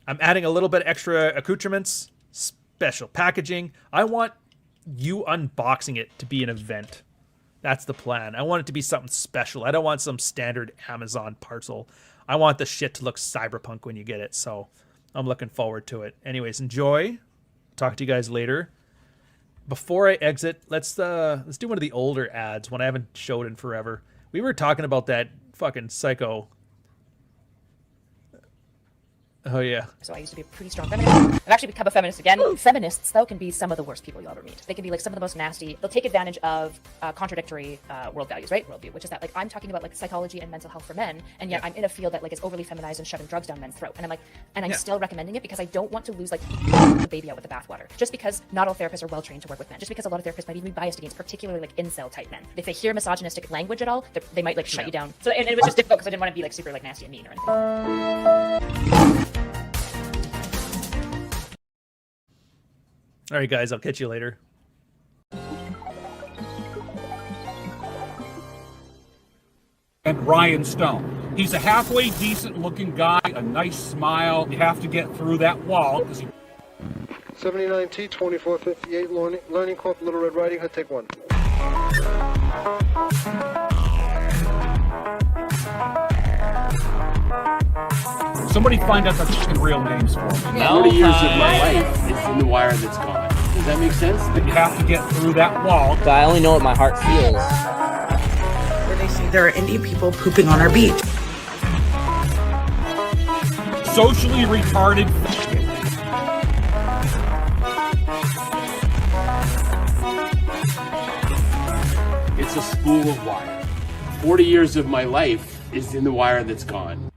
I'm adding a little bit extra accoutrements, special packaging. I want you unboxing it to be an event. That's the plan. I want it to be something special. I don't want some standard Amazon parcel. I want the shit to look cyberpunk when you get it. So I'm looking forward to it. Anyways, enjoy. Talk to you guys later. Before I exit, let's do one of the older ads, one I haven't showed in forever. We were talking about that fucking psycho. Oh, yeah. So I used to be a pretty strong feminist. I've actually become a feminist again. Feminists, though, can be some of the worst people you'll ever meet. They can be like some of the most nasty. They'll take advantage of contradictory world values, right? Worldview, which is that like I'm talking about like psychology and mental health for men, and yet I'm in a field that like is overly feminized and shoving drugs down men's throat. And I'm like, and I'm still recommending it because I don't want to lose like the baby out with the bathwater. Just because not all therapists are well trained to work with men. Just because a lot of therapists might even be biased against particularly like incel type men. If they hear misogynistic language at all, they might like shut you down. So and it was just difficult because I didn't want to be like super like nasty and mean or anything. All right, guys, I'll catch you later. And Ryan Stone. He's a halfway decent looking guy, a nice smile. You have to get through that wall because he... 79T 2458 Learning Corp Little Red Riding Hood, take one. Somebody find out the fucking real names for me. 40 years of my life is in the wire that's gone. Does that make sense? You have to get through that wall. I only know what my heart feels. Where they say there are Indian people pooping on our beach. Socially retarded. It's a spool of wire. 40 years of my life is in the wire that's gone.